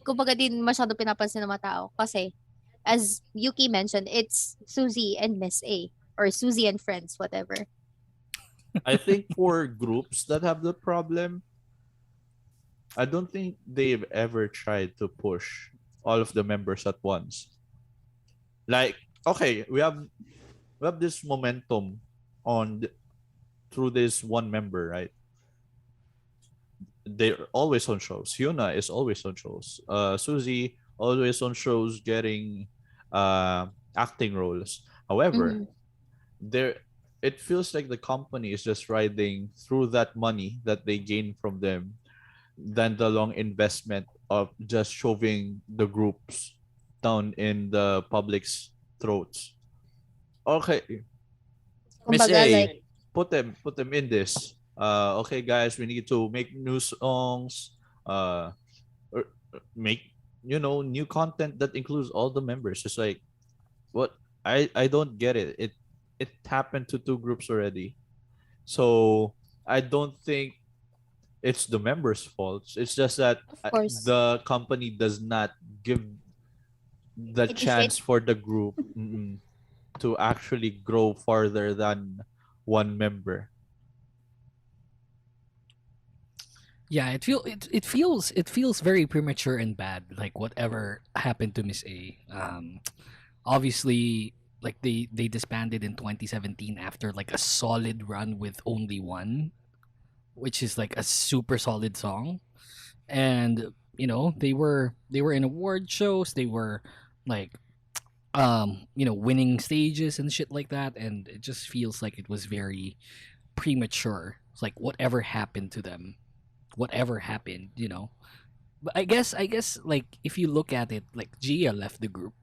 kumbaga din masyado pinapansin ng mga tao kasi as Yuki mentioned, it's Susie and Miss A or Susie and friends, whatever. I think for groups that have the problem, I don't think they've ever tried to push all of the members at once. Like, okay, we have this momentum through this one member, right? They're always on shows. Hyuna is always on shows. Suzy always on shows, getting acting roles. However, it feels like the company is just riding through that money that they gain from them, than the long investment of just shoving the groups down in the public's throats. Okay, Miss Kumbaga, A, like- put them in this. Okay, guys, we need to make new songs. Or make new content that includes all the members. It's like, what? I don't get it. It happened to two groups already, so I don't think it's the members' fault. It's just that the company does not give the chance for the group to actually grow farther than one member. Yeah, it feels very premature and bad. Like whatever happened to Miss A. Obviously, like they disbanded in 2017 after like a solid run with only one, which is like a super solid song, and they were in award shows. They were like winning stages and shit like that, and it just feels like it was very premature. It's like whatever happened to them, whatever happened. But I guess like if you look at it, like Gia left the group,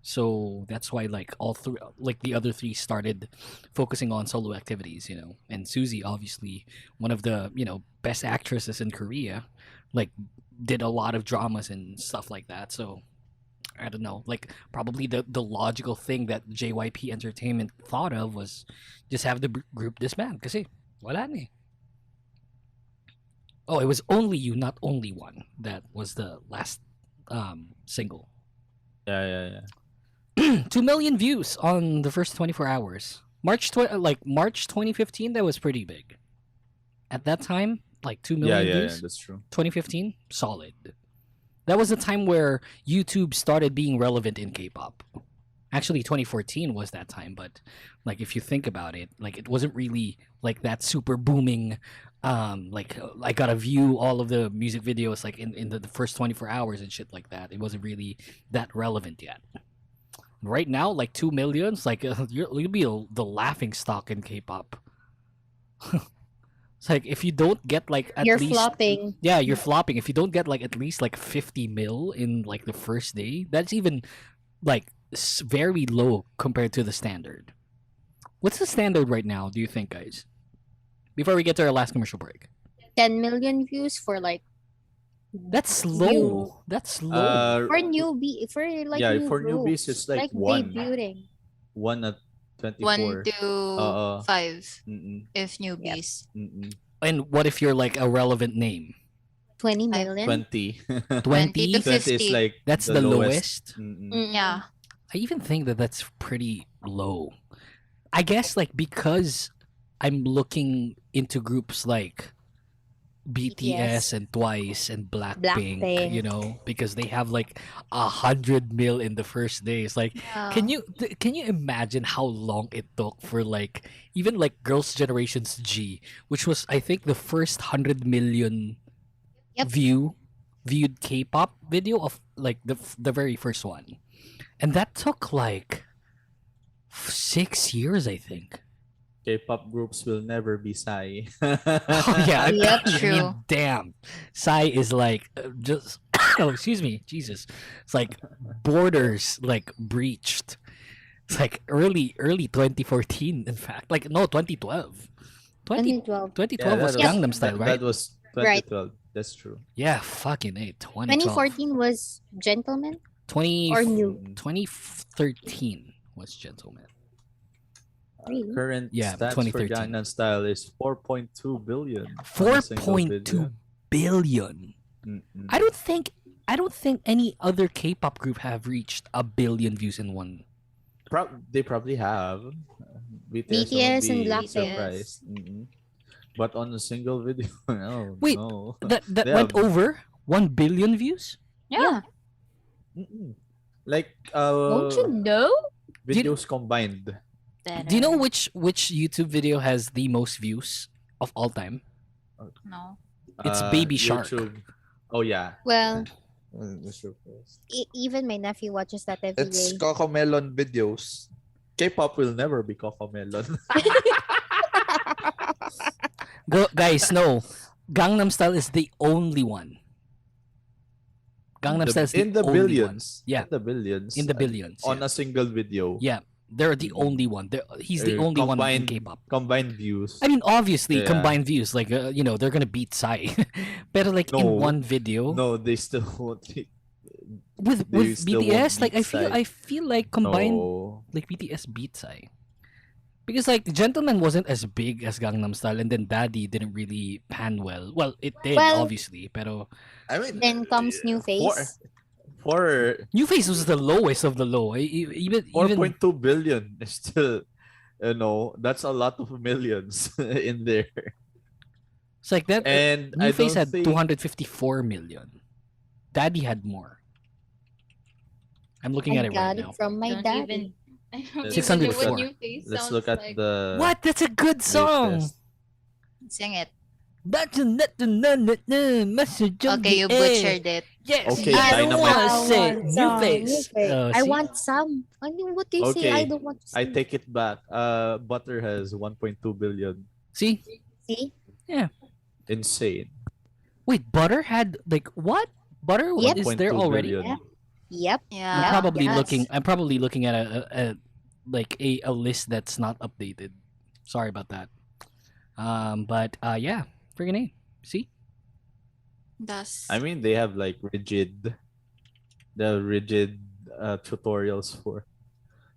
so that's why like all three, like the other three, started focusing on solo activities. And Suzy, obviously one of the best actresses in Korea, like did a lot of dramas and stuff like that. So I don't know, like probably the logical thing that JYP Entertainment thought of was just have the group disband kasi wala na eh. Oh, it was Only You, not Only One. That was the last single Yeah, yeah. 2 million views on the first 24 hours. March 2015, that was pretty big. At that time, like 2 million views. Yeah, that's true. 2015, solid. That was the time where YouTube started being relevant in K-pop. Actually, 2014 was that time, but like if you think about it, like it wasn't really like that super booming. Like I got to view all of the music videos like in the first 24 hours and shit like that. It wasn't really that relevant yet. Right now, like 2 millions, like you'll be the laughing stock in K-pop. It's like if you don't get like at You're least flopping. yeah, you're flopping. If you don't get like at least like 50 mil in like the first day, that's even like very low compared to the standard. What's the standard right now, do you think, guys? Before we get to our last commercial break. 10 million views for like That's low. That's low. for newbie for like Yeah, new for newbies, groups, it's like one. debuting. 1 at 24. 1 to 5 Mm-mm. if newbies. Mm-mm. And what if you're like a relevant name? 20 million. 20. 20 to 20 is 50. like That's the lowest. Mm-mm. Yeah. I even think that that's pretty low. I guess like because I'm looking into groups like BTS and Twice and Blackpink, Blackpink. you know, because they have like 100 mil in the first day. It's like, Yeah. can you imagine how long it took for like even like Girls' Generation's G, which was I think the first 100 million Yep. viewed K-pop video of like the very first one, and that took like 6 years, I think. K-pop groups will never be Psy. Oh yeah, Yep, I mean, true. damn, Psy is like just oh excuse me, Jesus, it's like borders like breached. It's like early 2014, in fact, like no 2012. 2012. 2012 was Gangnam Style, right? That was Right. 2012. That's true. Yeah, fucking A. 2012. 2014 was Gentleman 20 or New. 2013 was Gentleman. Really? Current Yeah, stats for 2013. Gangnam Style is 4.2 billion. on a single 4.2 video. billion. Mm-mm. I don't think any other K-pop group have reached 1 billion views in one. They probably have. BTS and won't be Blackpink. surprised. Mm-mm. But on a single video, no. Wait, no. that They went have- over 1 billion views? Yeah. Mm-mm. Like Don't you know? videos combined. Do you know which YouTube video has the most views of all time? No. It's Baby Shark. YouTube. Oh yeah. Well, That's true first. even my nephew watches that every It's day. Cocomelon videos. K-pop will never be Cocomelon. Guys, no. Gangnam Style is the only one. Gangnam Style is in the only billions. one. Yeah. In the billions. In the billions. On yeah. a single video. Yeah, they're the only one. He's the only one in K-pop. Combined views. I mean, obviously, Yeah. combined views, like, they're gonna beat Psy. But like in No. one video, No, they still won't. with they still won't BTS, like beat Psy. I feel like combined, No. like BTS beat Psy. Because like Gentleman wasn't as big as Gangnam Style, and then Daddy didn't really pan well. Well, it did Well, obviously, pero I mean, Then comes New Face. for New Face was the lowest of the low. Even 4.2 billion is still, that's a lot of millions in there. it's like that. And New I Face don't had think 254 million. Daddy had more. I'm looking at I it got right it now. from my Don't daddy. even. I don't Let's- even know 604. what New Face Let's sounds look at like. the What? That's a good song. latest. Sing it. Message on Okay, you the air. butchered it. Yes. Okay, I don't Dynamite. want to say want New some, Face. New Face. Oh, I see? want some. I mean, what do you say? I Okay, don't want to I see. take it back. Butter has 1.2 billion. See? See? Yeah. Insane. Wait, Butter had like what? Butter Yep. is there 1.2 already? billion. Yep. Yeah. I'm probably yes. looking. I'm probably looking at a list that's not updated. Sorry about that. But yeah, friggin' A. See? That's. I mean, they have like rigid tutorials for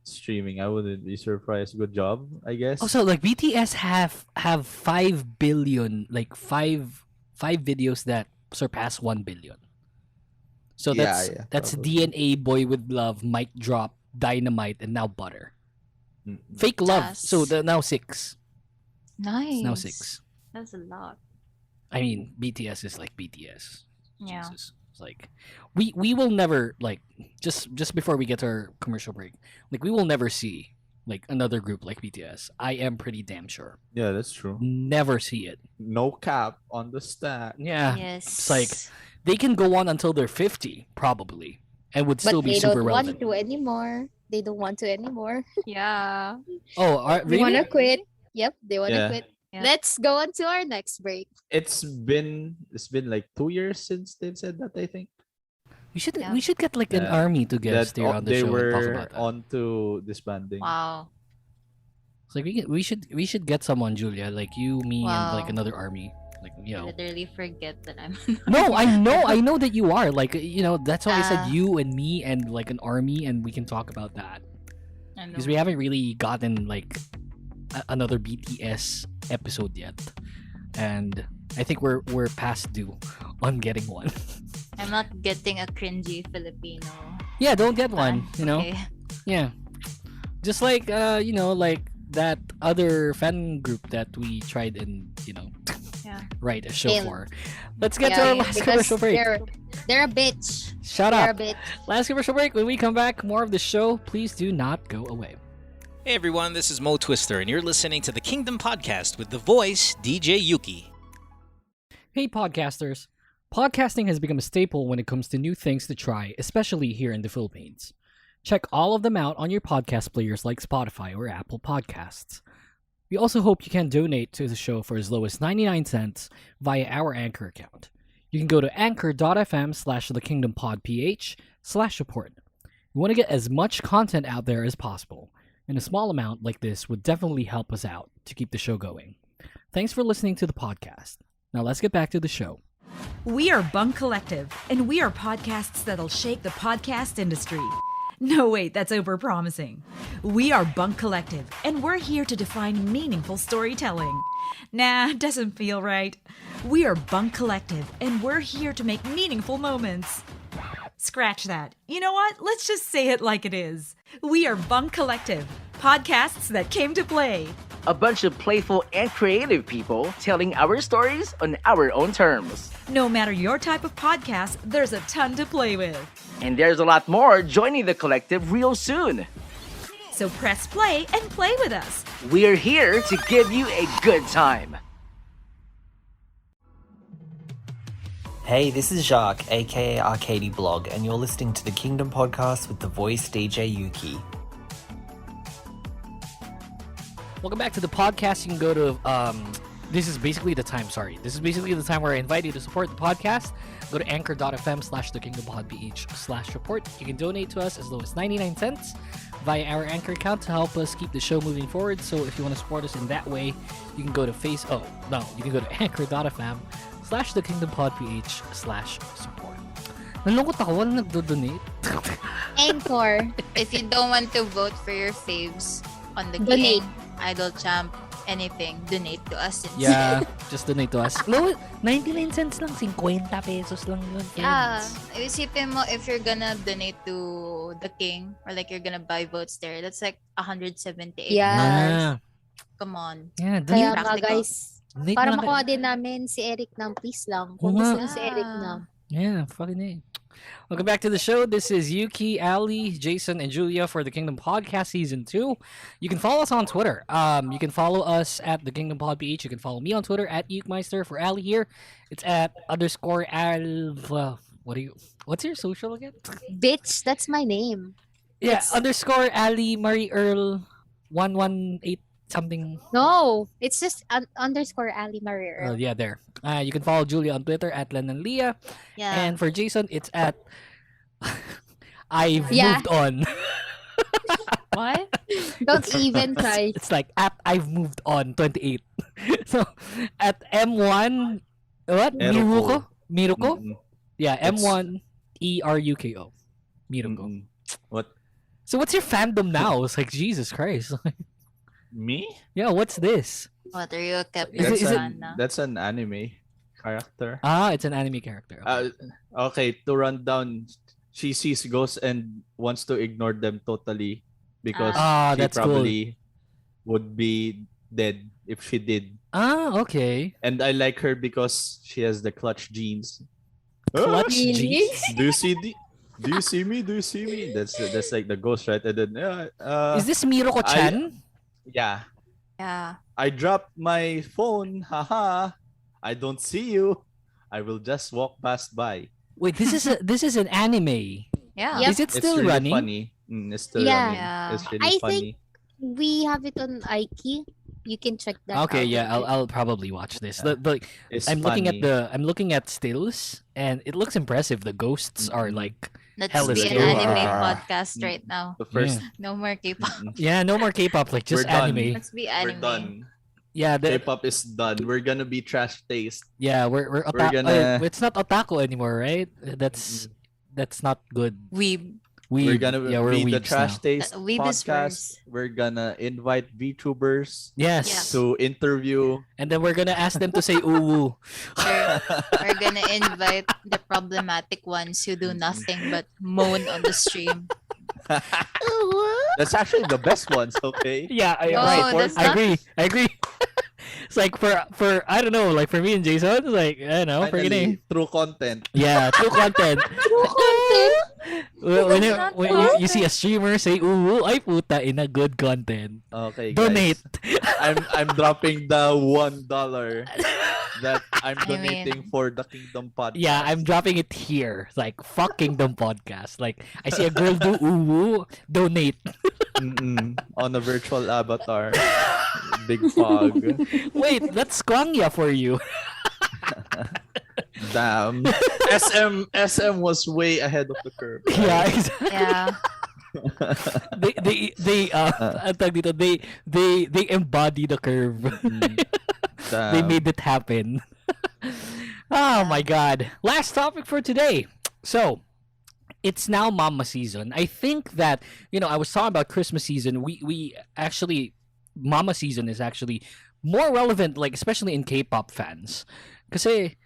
streaming. I wouldn't be surprised. Good job, I guess. Also, like BTS have 5 billion, like five videos that surpass 1 billion. So that's Yeah, that's probably. DNA, Boy with Love, Mic Drop, Dynamite, and now Butter. Mm-mm. Fake Love. So Yes. now 6. It's now Nice. 6. That's a lot. I mean, BTS is like BTS. Yeah. Jesus. It's like we will never like just before we get to our commercial break, like we will never see like another group like BTS. I am pretty damn sure. Yeah, that's true. Never see it. No cap on the stack. Yeah. Yes. It's like they can go on until they're 50 probably and would still But be they super don't relevant. want to anymore. They don't want to anymore. Yeah. Oh, They want really? to quit. Yep, they want to Yeah. quit. Yeah. Let's go on to our next break. It's been like 2 years since they've said that, I think. Yeah. We should get like an army to guest here on the they show and talk were about that. on to disbanding. Wow. It's like we should get someone, Julia, like you, me, and like Wow. another army. Like I literally forget that I'm. No, I know that you are. Like that's why I said Ah. you and me and like an army, and we can talk about that I know. because we haven't really gotten like another BTS episode yet, and I think we're past due on getting one. I'm not getting a cringy Filipino. Yeah, don't get one. Okay. Yeah, just like like that other fan group that we tried and Yeah. write a show Fail. for. Let's get to our last commercial break. They're a bitch. Shut They're up. a bitch. Last commercial break. When we come back, more of the show. Please do not go away. Hey everyone, this is Mo Twister, and you're listening to the Kingdom Podcast with the voice DJ Yuuki. Hey, podcasters. Podcasting has become a staple when it comes to new things to try, especially here in the Philippines. Check all of them out on your podcast players like Spotify or Apple Podcasts. We also hope you can donate to the show for as low as 99 cents via our Anchor account. You can go to anchor.fm/thekingdompodph/support. We want to get as much content out there as possible, and a small amount like this would definitely help us out to keep the show going. Thanks for listening to the podcast. Now let's get back to the show. We are BUNK Collective, and we are podcasts that'll shake the podcast industry. No, wait, that's overpromising. We are BUNK Collective, and we're here to define meaningful storytelling. Nah, doesn't feel right. We are BUNK Collective, and we're here to make meaningful moments. Scratch that. You know what? Let's just say it like it is. We are BUNK Collective, podcasts that came to play. A bunch of playful and creative people telling our stories on our own terms. No matter your type of podcast, there's a ton to play with. And there's a lot more joining the collective real soon. So press play and play with us. We're here to give you a good time. Hey, this is Jacques, aka Arcady Blog, and you're listening to the Kingdom Podcast with the voice DJ Yuuki. Welcome back to the podcast. You can go to this is basically the time where I invite you to support the podcast. Go to anchor.fm/thekingdompodph/support. You can donate to us as low as 99 cents via our Anchor account to help us keep the show moving forward. So if you want to support us in that way, you can go to you can go to anchor.fm/thekingdompodph/support. Nalungkot ako, walang nagdo-donate. Anchor. If you don't want to vote for your faves on the Donate. King, Idol Champ, anything, donate to us. Yeah, just donate to us. No, 99 cents lang, 50 pesos lang yun. Yeah. friends. Isipin mo, if you're gonna donate to the King, or like you're gonna buy votes there, that's like $178. Yeah. Come on. Yeah, Kaya donate. nga guys, Donate para na lang makuha kayo. din namin si Eric ng please lang. Kung Oo gusto nga. niyo si Eric na. Yeah, fucking A. Welcome back to the show. This is Yuuki, Ali, Jason, and Julia for the Kingdom Podcast Season 2. You can follow us on Twitter. You can follow us at the Kingdom Pod PH. You can follow me on Twitter at Yukemeister. For Ali here, it's at _Al. What's your social again? Bitch, that's my name. Yeah, It's- _Ali Marie Earl 118 something. No, it's just _Ali Marie Earl. Yeah, there. You can follow Julia on Twitter at Lenanlia. Yeah. And for Jason, it's at I've Yeah. moved on. What? Don't even try. It's like at I've moved on 28. So at M1 what? Eruko. Miruko? Mm-mm. Yeah, It's- M1 ERUKO. Miruko. What? So what's your fandom now? It's like Jesus Christ. Me? Yeah, what's this? What are you a Is it- That's an anime. character. It's an anime character. Okay, to run down, she sees ghosts and wants to ignore them totally because she that's probably would be dead if she did. Okay. And I like her because she has the clutch genes. Clutch genes? Do you see Do you see me? Do you see me? That's like the ghost, right? And then is this Miroko-chan? Yeah. Yeah. I dropped my phone. Haha. I don't see you. I will just walk past by. Wait, this is an anime. Yeah. Is it still it's really running? Funny. It's still Yeah. running. It's really I funny. think we have it on Aiki. You can check that Okay, out. yeah, I'll probably watch this. It's I'm looking at funny. I'm looking at stills, and it looks impressive. The ghosts are like Let's hella be an scary. anime podcast right now. The first. No more K-pop. Yeah, no more K-pop, like just We're done. anime. Let's be We're anime. done. Yeah, K-pop is done. We're gonna be trash taste. yeah, we're We're otaku. gonna- It's not otaku anymore, right? That's not good. Weeb. We're gonna we're be the weebs trash now. taste Weeb is podcast. We're gonna invite VTubers Yes. to interview. And then we're gonna ask them to say uwu. We're gonna invite the problematic ones who do nothing but moan on the stream. That's actually the best ones, okay? Yeah, No, right. that's I not- agree. It's like for I don't know, like for me and Jason, it's like I don't know, for Finally, true content. yeah, true content. when you see a streamer say "ooh, ay puta," in a good content. Okay, Donate. guys. I'm dropping the $1 that I'm I donating mean- for the Kingdom podcast. Yeah, I'm dropping it here. Like fuck Kingdom podcast. Like I see a girl do "ooh," donate. On a virtual avatar. Big fog. Wait, that's Kwangya for you. Damn. SM was way ahead of the curve. Yeah, exactly. Yeah. Ang tawag dito, they embody the curve. They made it happen. Oh my god. Last topic for today. So, it's now Mama season. I think that, I was talking about Christmas season. We actually, Mama season is actually more relevant, like especially in K-pop fans. Kasi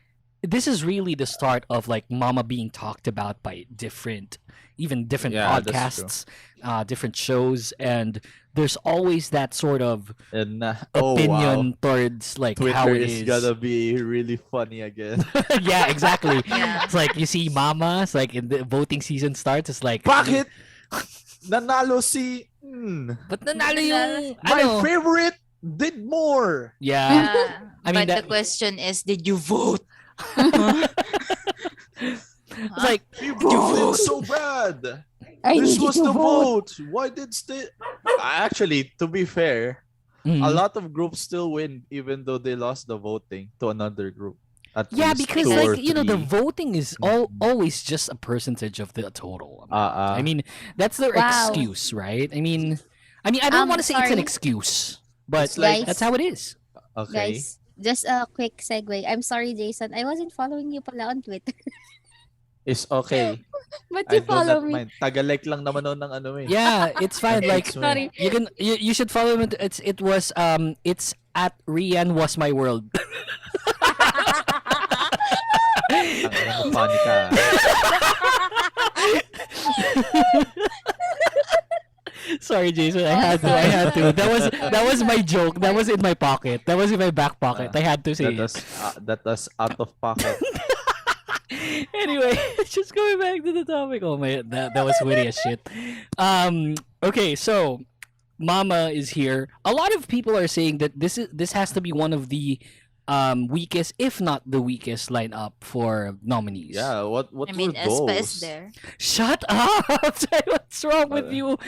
this is really the start of like Mama being talked about by different Yeah, that's podcasts, different shows, and there's always that sort of And opinion towards like Twitter how it is is. gonna be really funny again. Yeah, exactly. Yeah. It's like you see Mama, it's like in the voting season starts, it's like Bakit? Nanalo si But nanalo yung my ano? favorite did more. Yeah. Yeah. I mean, but that- the question is, did you vote? It's like You voted so bad. I This needed was to the vote. vote. Why did Actually, to be fair, Mhm. a lot of groups still win even though they lost the voting to another group. At yeah, least because two or like the three. voting is always just a percentage of the total. Uh-uh. I mean, that's their Wow. excuse, right? I mean, I don't want to say it's an Sorry. excuse, but It's like- that's how it is. Okay. Guys, just a quick segue. I'm sorry, Jason. I wasn't following you pala on Twitter. It's okay. But I you do follow not me. mind. Taga-like lang naman nun ng ano eh. Yeah, it's fine. Like Sorry. you should follow him. It's at Rian was my world. Ang funny ka. Sorry, Jason. I had to. That was my joke. That was in my pocket. That was in my back pocket. I had to say it. That was out of pocket. Anyway, just going back to the topic. Oh my, that was witty as shit. Okay, so Mama is here. A lot of people are saying that this has to be one of the weakest, if not the weakest, lineup for nominees. Yeah, what I were mean, those? Espa is there. Shut up! What's wrong with you?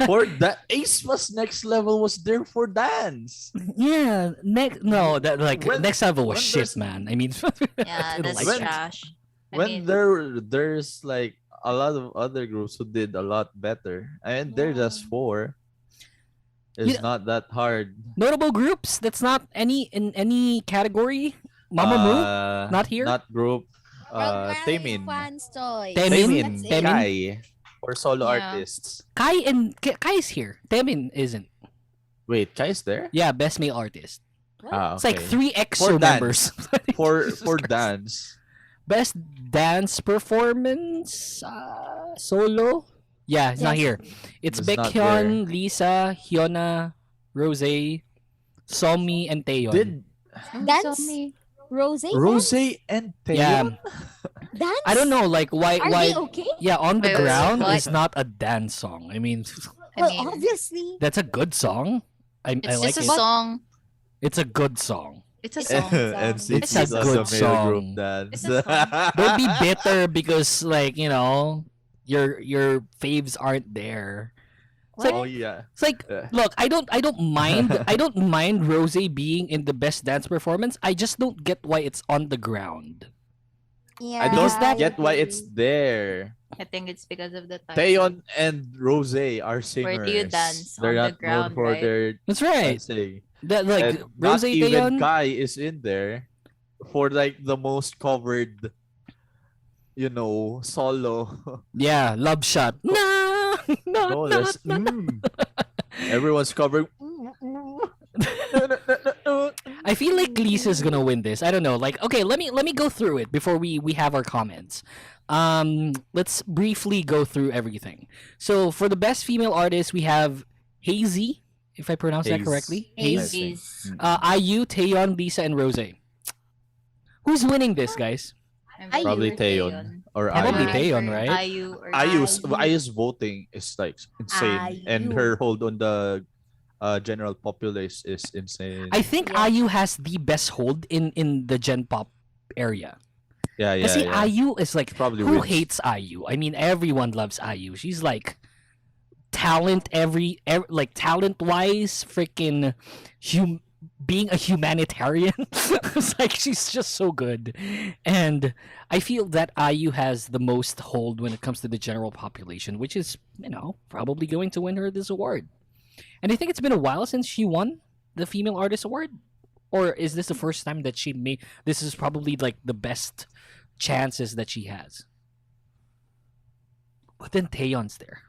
For that Aespa's next level was there for dance. Yeah, next level was when shit, there's- man. I mean, Yeah, that's When- trash. I When mean, there's like a lot of other groups who did a lot better, and they're just 4. It's Yeah. not that hard. notable groups. That's not in any category. Mama Moo, not here. Not group. Programming Taemin. Fans Toys. Taemin. Taemin. Taemin. Kai. For solo Yeah. artists. Kai is here. Taemin isn't. Wait, Kai's there? Yeah, best male artist. It's like okay. 3 EXO members. For dance. Best dance performance solo. Yeah, it's not here. It's It's not Baekhyun, Lisa, Hyuna, Rose, Somi, and Taeyeon. Dance? Rose? Rose and Taeyeon? Yeah. Dance? I don't know, like why Are why they okay? Yeah, On the Wait, Ground what? is not a dance song. I mean, Well, obviously. that's a good song. I It's like just it. a song. It's a good song. It's a song. NCT It's a is good also male group song. dance. Don't be bitter because like, your faves aren't there. It's like, Oh yeah. It's like, look, I don't mind Rose being in the best dance performance. I just don't get why it's On the Ground. Yeah. I don't get why it's there. I think it's because of the title. Taeyeon and Rose are singers. Where do you dance? They're On the not ground, known for right? their That's right. dancing. That like And Rose not even Taeyeon. Kai is in there for like the most covered, solo. Yeah, Love Shot. No, No less. Everyone's covering. I feel like Lisa's gonna win this. I don't know. Like, okay, let me go through it before we have our comments. Let's briefly go through everything. So for the best female artist, we have Hazy, if I pronounce that Haze. correctly. Hazy. IU, Taeyeon, Lisa, and Rose. Who's winning this, guys? Probably Taeyeon or Probably IU. Taeyeon, right? IU or IU's voting is like insane, and her hold on the general populace is insane. I think IU has the best hold in the Gen Pop area. Yeah, But see, yeah. IU is like, Probably who wins. hates IU? I mean, everyone loves IU. She's like talent like talent wise, freaking being a humanitarian. It's like she's just so good, and I feel that IU has the most hold when it comes to the general population, which is probably going to win her this award. And I think it's been a while since she won the Female Artist Award, or is this the first time that she made? This is probably like the best chances that she has. But then Taeyeon's there.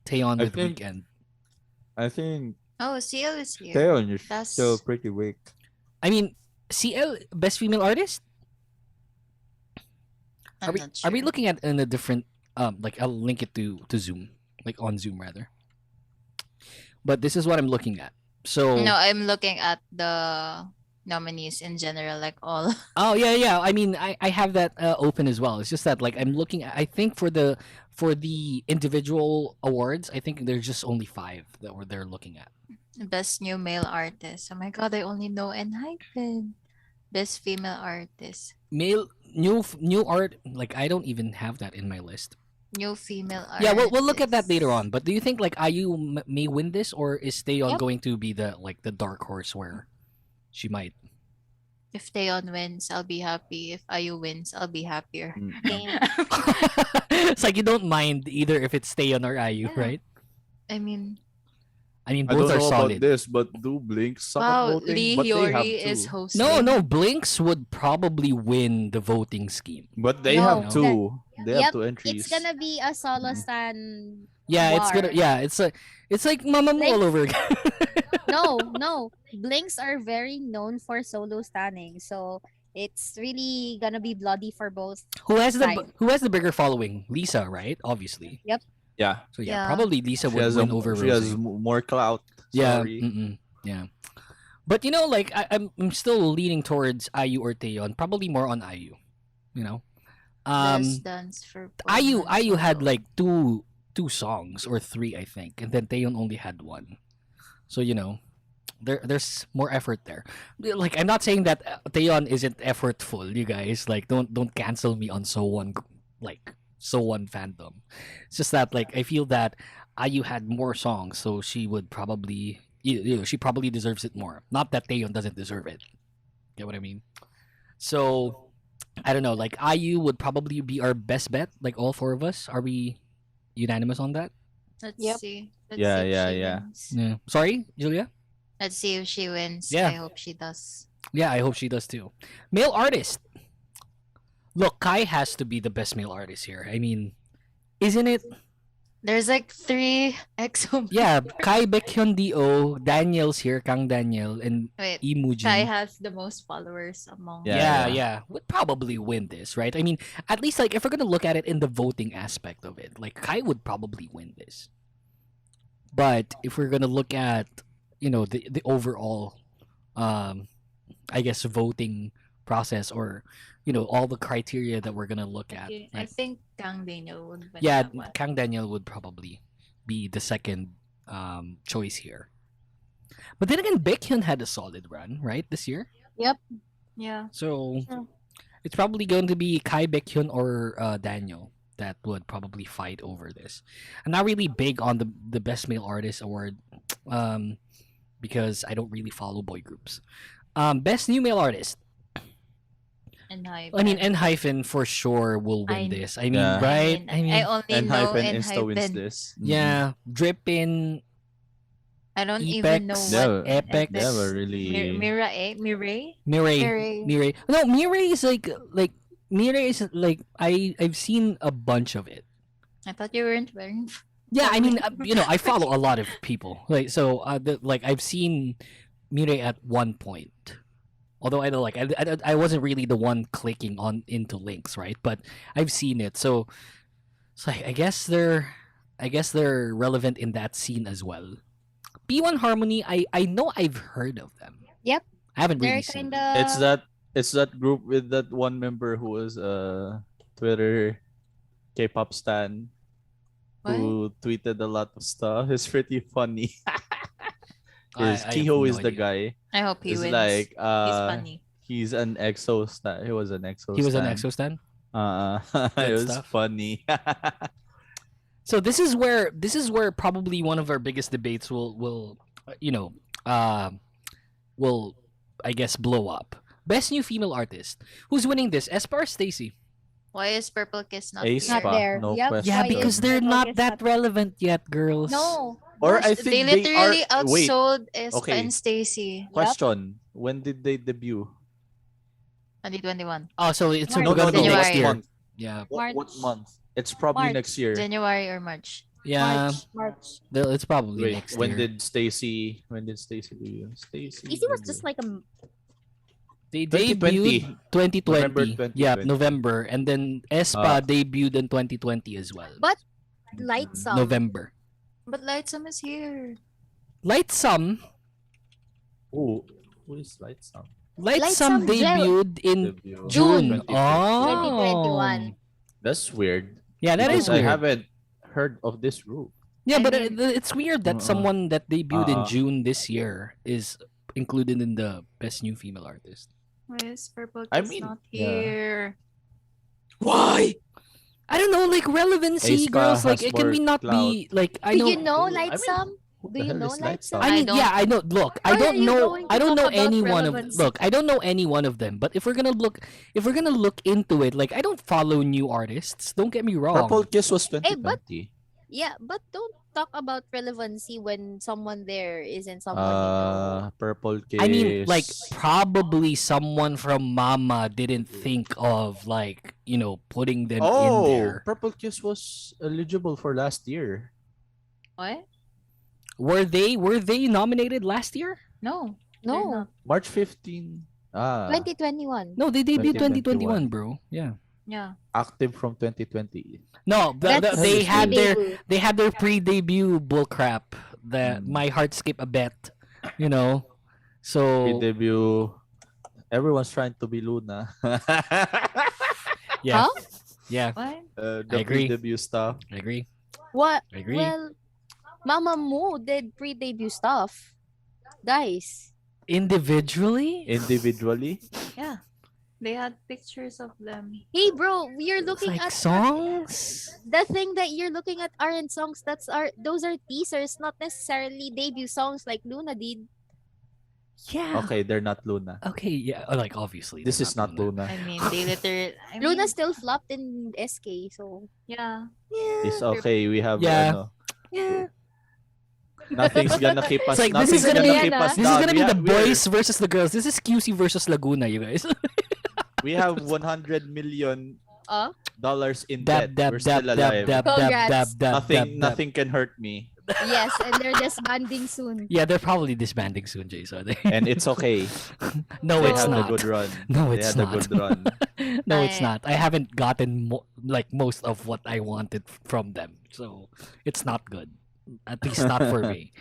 Taeyeon with Weekend. I think Oh, CL is here. Taeyeon is That's still pretty weak. I mean, CL best female artist. I'm not Are we sure. looking at in a different like I'll link it to Zoom, like on Zoom rather. But this is what I'm looking at. So No, I'm looking at the nominees in general, like all. Oh yeah. I mean, I have that open as well. It's just that like I'm looking at. I think for the individual awards, I think there's just only 5 that they're looking at. Best new male artist. Oh my god, I only know Enhypen. Best female artist. Male new art, like I don't even have that in my list. New female artist. Yeah, we'll look at that later on. But do you think like IU may win this, or is Taeyeon Yep. going to be the dark horse where she might? If Taeyeon wins, I'll be happy. If IU wins, I'll be happier. It's like you don't mind either if it's Taeyeon or IU, right? I mean, I Both don't are know solid. about this, but do Blink suck at wow, voting? Lee But they have Hyori is to. hosting. No, Blinks would probably win the voting scheme. But they No, have 2. They have Yep, 2 entries. it's gonna be a solo stan. Yeah, it's war. gonna. Yeah, it's like Mamamoo all over again. No. Blinks are very known for solo standing, so it's really gonna be bloody for both. Who has sides. the bigger following? Lisa, right? Obviously. Yep. Yeah. So yeah, Yeah. probably Lisa She would has, win over she Rose. has more clout. Yeah. Sorry. Yeah. But like I'm still leaning towards IU or Taeyeon. Probably more on IU. Best dance for IU had like two songs or 3, I think, and then Taeyeon only had 1. So there's more effort there. Like I'm not saying that Taeyeon isn't effortful, you guys. Like don't cancel me on So One fandom. It's just that like I feel that IU had more songs, so she would probably she probably deserves it more. Not that Taeyeon doesn't deserve it. Get what I mean? So I don't know. Like IU would probably be our best bet. Like all 4 of us, are we unanimous on that? Let's see. Let's Yeah, see if yeah, she yeah. wins. Yeah. Sorry, Julia. Let's see if she wins. Yeah. I hope she does. Yeah, I hope she does too. Male artist. Look, Kai has to be the best male artist here. I mean, isn't it? There's like 3 EXO. Yeah, Kai, Baekhyun, Do, Daniel's here, Kang Daniel, and Wait, Imujin. Kai has the most followers among. Yeah, would probably win this, right? I mean, at least like if we're gonna look at it in the voting aspect of it, like Kai would probably win this. But if we're gonna look at, the overall, I guess voting process or, all the criteria that we're gonna look at. Okay, I think Kang Daniel would win Yeah, that one. Kang Daniel would probably be the second choice here. But then again, Baekhyun had a solid run, right, this year? Yep. Yeah. So True. it's probably going to be Kai, Baekhyun, or Daniel that would probably fight over this. I'm not really big on the Best Male Artist award because I don't really follow boy groups. Best New Male Artist. I mean, N- for sure will win this. I mean, Yeah. right? I only know Insta wins N-hyphen. this. Yeah, Drippin. I don't even know what Epex. Never really. Mirai. Mirai. No, Mirai is like Mirai is like I've seen a bunch of it. I thought you weren't wearing. Yeah, I mean, I follow a lot of people. Like so, I've seen Mirai at one point. Although I don't I wasn't really the one clicking on into links, right? But I've seen it. So it's like I guess they're relevant in that scene as well. B1 Harmony, I know I've heard of them. Yep. I haven't They're really seen them. It's that group with that one member who was Twitter K-pop stan who tweeted a lot of stuff. It's pretty funny. Kiho is the guy. I hope he it's wins. Like He's funny. He's an EXO stan. He was an EXO. He was an EXO stan? It was stuff. funny. So this is where probably one of our biggest debates will I guess blow up. Best New Female Artist. Who's winning this? aespa or Stacy? Why is Purple Kiss not aespa, here? there. no Yep. question. Yeah, Why because is they're Purple not Kiss that relevant yet, girls. No. Or I They think literally they are. Wait, outsold aespa okay. and Stacy. Question: When did they debut? 2021. Oh, so it's March. gonna be next January. year. Month? Yeah. What month? It's probably March. next year. January or March. Yeah. March. It's probably Wait, next when year. did Stacy debut? Easy was just like a They 2020. debuted 2020. November Yeah, 2020. November. And then aespa debuted in 2020 as well. but Lightsome. November. But Lightsome is here. Lightsome Oh, who is Lightsome? Lightsome Lightsome debuted in Debut. June. 2020. Oh. 2021. That's weird. Yeah, that is because I weird. haven't heard of this group. Yeah, I but mean- it's weird that someone that debuted in Uh-uh. June this year is included in the Best New Female Artist. Why is Purple Kiss I mean, not yeah. here? Why? I don't know, like relevancy, aespa girls. Like has it can more be not be like I Do know. you know I mean, Lightsome? Who Do the you hell know is Lightsome? Lightsome? I mean, I yeah, I know. Look, I Why are don't you know. going to I don't know talk about any one of. relevancy? Look, I don't know any one of them. But if we're gonna look into it, like I don't follow new artists. Don't get me wrong. Purple Kiss was but- 2020. Yeah, but don't talk about relevancy when someone there isn't someone you know. Purple Kiss. I mean, like probably someone from Mama didn't think of like putting them in there. Purple Kiss was eligible for last year. What? Were they nominated last year? No. No, March 15. 2021. No, they debuted 2021, 2021. bro. Yeah. Yeah. Active from 2020. No, That's they had pre-debut. their pre-debut bullcrap that my heart skipped a bet, So Debut. Everyone's trying to be Luna. yeah, Huh? yeah, What? The I agree. pre-debut stuff. I agree. What? I agree. Well, Mamamoo did pre-debut stuff. Guys. Individually, Individually. Yeah. They had pictures of them. Hey bro, you're it's looking like at songs. the thing that you're looking at aren't songs. Those are teasers, not necessarily debut songs like Luna did. Yeah. Okay, they're not Luna. Okay. Yeah. Like obviously, This they're is not Luna. I mean, they literally. Luna still flopped in SK, so Yeah. It's okay. We have Yeah. Yeah. nothing's gonna keep us. It's like this is nothing's gonna be keep us this is down. gonna be the We're- boys versus the girls. This is QC versus Laguna, you guys. We have 100 million dollars in Dab, debt. dab, We're dab, still dab, alive. dab, dab, Congrats. dab, dab, Nothing, dab, dab. nothing can hurt me, Yes, and they're disbanding soon. Yeah, they're probably disbanding soon, Jace, are they? and it's okay. No, They it's had a not. good run. No, They it's had a not. good run. No, it's not. I haven't gotten like most of what I wanted from them, so it's not good. At least not for me.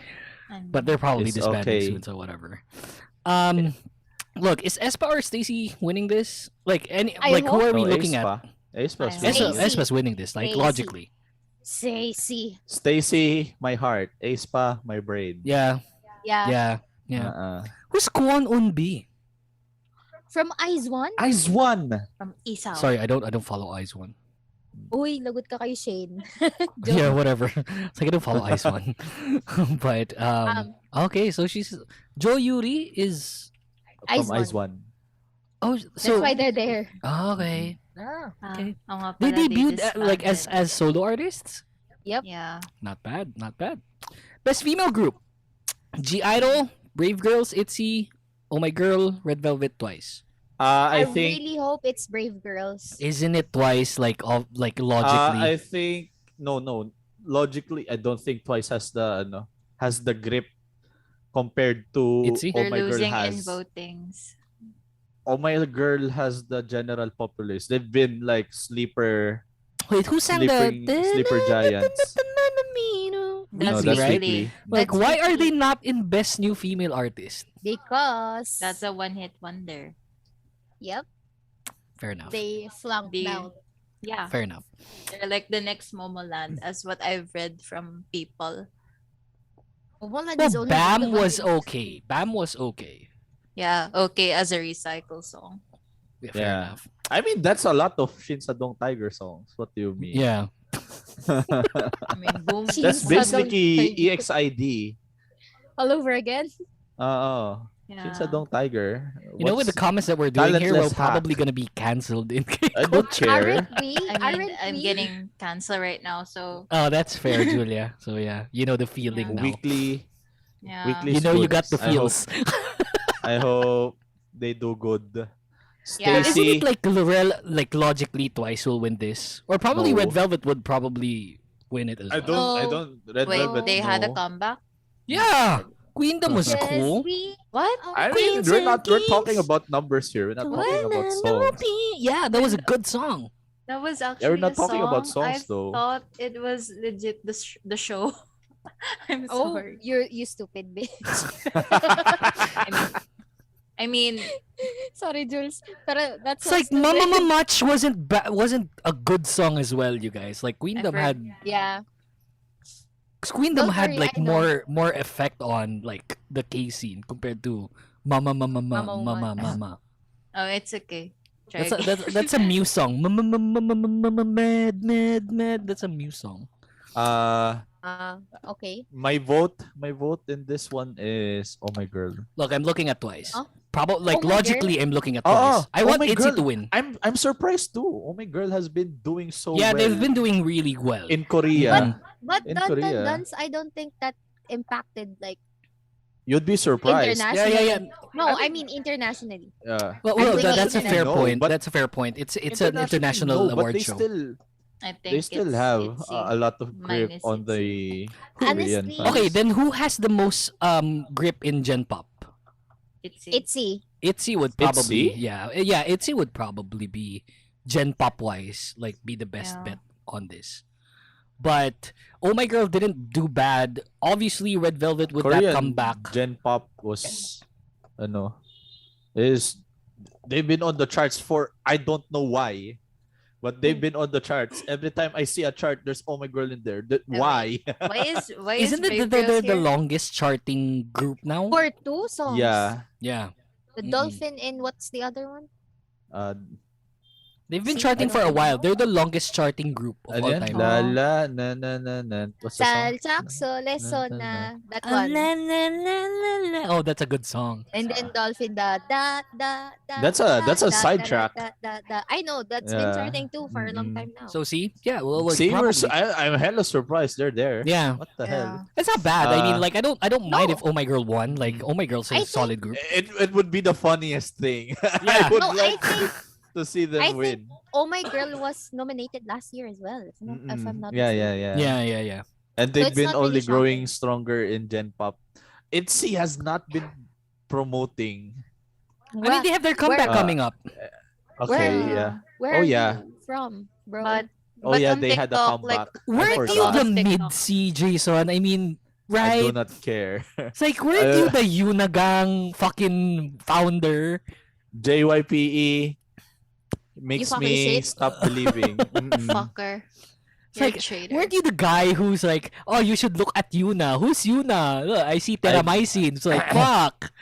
But they're probably It's disbanding okay. soon, so whatever. Look, is Espa or Stacy winning this? Like I like who hope- are we No, looking Aespa. at? Aespa's Stacy. winning. Espa's winning this, like Stacy. logically. Stacy. Stacy, my heart. Aespa, my brain. Yeah, Yeah. yeah. Who's Kwon Unbi? From Eyes One? Eyes one. From Isaw. Sorry, I don't follow Eyes One. Uy, lagot ka kay Shane. Yeah, whatever. It's like I don't follow Eyes One. But okay, so she's Jo Yuri is Eyes From Eyes One. one. oh That's so why they're there. okay. Okay. Oo nga They pala, debuted like disbanded. as solo artists. Yep. Yeah. Not bad, not bad. Best female group: G Idol, Brave Girls, ITZY, Oh My Girl, Red Velvet twice. I I think. really hope it's Brave Girls. Isn't it twice? Like logically. I think no. Logically, I don't think Twice has the grip compared to ITZY? Oh They're My Girl losing in has. votings. Oh My Girl has the general populace. They've been like sleeper Wait, who sang sleeper giants. That's that's Weekly. Weekly. Like, That's why are Weekly. they not in Best New Female Artist? Because That's a one-hit wonder. yep, Fair enough. they flunked They- out. Yeah. Fair enough. They're like the next Momoland, as what I've read from people. Momoland Well, is only Bam the one was who- okay. Bam was okay. Yeah, okay, as a recycle song. Yeah, fair Yeah. enough. I mean, that's a lot of Shin Sadong Tiger songs. What do you mean? Yeah. I mean, boom. That's Shin Vince Sadong Nicky Tiger. EXID. all over again. Oo. Yeah. Shin Sadong Tiger. You know, with the What's- comments that we're doing here, we're Talentless probably hack. gonna be cancelled in I don't care. Aren't we? I mean, Aren't I'm we? getting cancer right now, so Oh, that's fair, Julia. So yeah, you know the feeling now. Weekly. yeah. Weekly You know you Scoots. got the I hope- feels. I hope they do good. Yeah. Isn't Stacy. it like logically Twice will win this, or probably No. Red Velvet would probably win it as I well. don't. Red Wait, Velvet. they had a no. comeback? Yeah, Queendom was Yes, cool. we. What? I mean, we're talking about numbers here. We're not talking about songs. Yeah, that was a good song. That was actually Yeah, we're not a talking about song. songs, I though. thought it was legit the show. I'm Oh, sorry. you stupid bitch. I mean, Sorry, Jules. Pero that's It's like Mama Much wasn't a good song as well, you guys. Like Queendom heard- had Yeah. Queendom Don't had worry, like I know. more effect on like the K scene compared to Mama. Mama. oh, it's okay. Try That's again. that's a Muse song. Mad. That's a Muse song. Okay. My vote in this one is Oh My Girl. Look, I'm looking at Twice. Huh? Probably like Oh My logically, I'm looking at Oh, Twice. I Oh want My ITZY Girl. to win. I'm surprised too. Oh My Girl has been doing so Yeah, well. they've been doing really well. in Korea. But In Dun Dun Korea. Duns, I don't think that impacted like You'd be surprised. internationally. Yeah. No, I mean internationally. Yeah. Well, I think that's a fair no, point. but That's a fair point. It's an no, international but award they show. still I think they still it's have ITZY a lot of grip minus on ITZY. the Korean Honestly- fans. Okay, then who has the most grip in Gen Pop? ITZY. ITZY would probably ITZY? ITZY would probably be Gen Pop wise, like be the best Yeah. bet on this. But Oh My Girl didn't do bad. Obviously, Red Velvet with Korean that comeback. Gen Pop was they've been on the charts for I don't know why, but they've been on the charts. Every time I see a chart, there's Oh My Girl in there. Why? Why Isn't is it Brave that they're Girls the here? longest charting group now? For 2 songs. Yeah. Yeah. The Dolphin and what's the other one? They've been See, charting I for a don't while. They're the longest charting group of all Again, time. la la na na na na. What's the song? Sal Saxo Lesona. That Ah, one. Oh, that's a good song. And then Dolphin da da da da. That's a sidetrack. I know that's been Yeah. charting too for a long time now. So see, yeah, well, See, probably. I'm hella surprised they're there. Yeah. What the hell? It's not bad. I mean, like I don't mind No. if Oh My Girl won. Like Oh My Girl's a solid group. It would be the funniest thing. Yeah. I would No, I like to see them I win. think Oh My Girl was nominated last year as well, if I'm not Yeah, mistaken. Yeah. And So they've it's been not really only growing shocking. stronger in Gen Pop. ITZY has not been promoting. I mean, they have their comeback coming up. Okay, yeah. Where Oh are yeah. you from, bro? But Oh yeah, on they had a TikTok, comeback. I Weren't you forgot. the mid-C, Jason? I mean, I do right? not care. It's like, weren't you the Yunagang fucking founder? JYPE makes fucking me shit. stop believing. Fucker. It's like, weren't you the guy who's like, oh, you should look at Yuna? Who's Yuna? Look, I see Teramycin. It's like, fuck.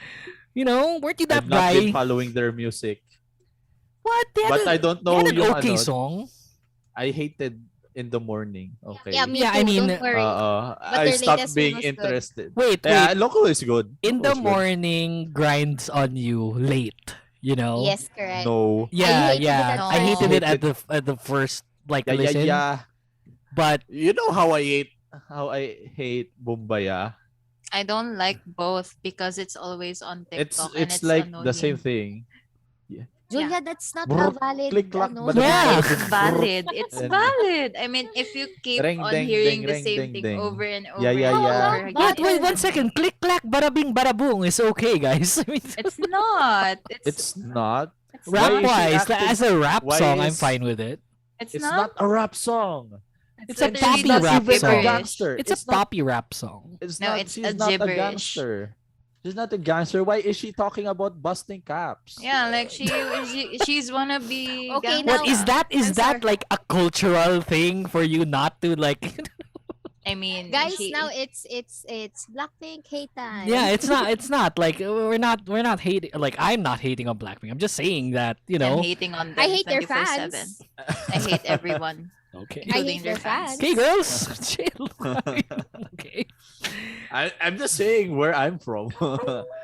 You know, weren't you that I've not guy? been following their music. What? But I don't know They had an yung okay ano, song. I hated In the Morning. Okay. Yeah, me Yeah, too. I mean, don't worry. I But their stopped latest one being was good. interested. Wait. Yeah, Loco is good. In Loco the is good. Morning grinds on you late, you know? Yes, correct. No. Yeah, I hated it yeah. at I hated first. it at the first like listen. Yeah. But You know how I hate Bumbaya? I don't like both because it's always on TikTok and It's it's like annoying. the same thing. Julia, that's not Brr, a valid. click, clack, ano, bada, Yeah. bada, It's valid. It's And- valid. I mean, if you keep Ring, on ding, hearing ding, the ring, same ding, thing ding. over and over Yeah, and yeah. over But again, wait, 1 second. Click clack bada bing bada boom is okay, guys. I mean, it's not. It's not. rap Why is she wise, acting- as a rap why song, I'm is- fine with it. It's It's not. not a rap song. It's a literally poppy just rap Even song. a gibberish. gangster. It's a not- poppy rap song. It's No, not. it's She's a not a gibberish. gangster. She's not a gangster. Why is she talking about busting caps? Yeah, like she's wanna be. Okay, gangsta. now- What is that? Is I'm that sorry. like a cultural thing for you not to like? I mean, Guys, now it's Blackpink hate time. Yeah, it's not. It's not like we're not hating. Like I'm not hating on Blackpink. I'm just saying that I'm know. hating on them. I hate their 24/7. fans. I hate everyone. Okay. I including hate their fans. Okay, girls, chill. Okay. I'm just saying where I'm from.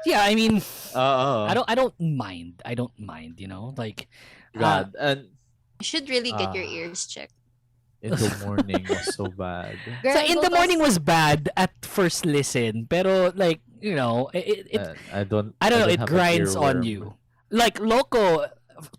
Yeah, I mean, I I don't mind. I don't mind. You know, like God, and You should really get your Ah. ears checked. In the Morning was so bad. Girl, so in go the to- morning was bad at first listen, pero like you know, I don't. I don't know. It have an grinds on earworm. you. Like Loco,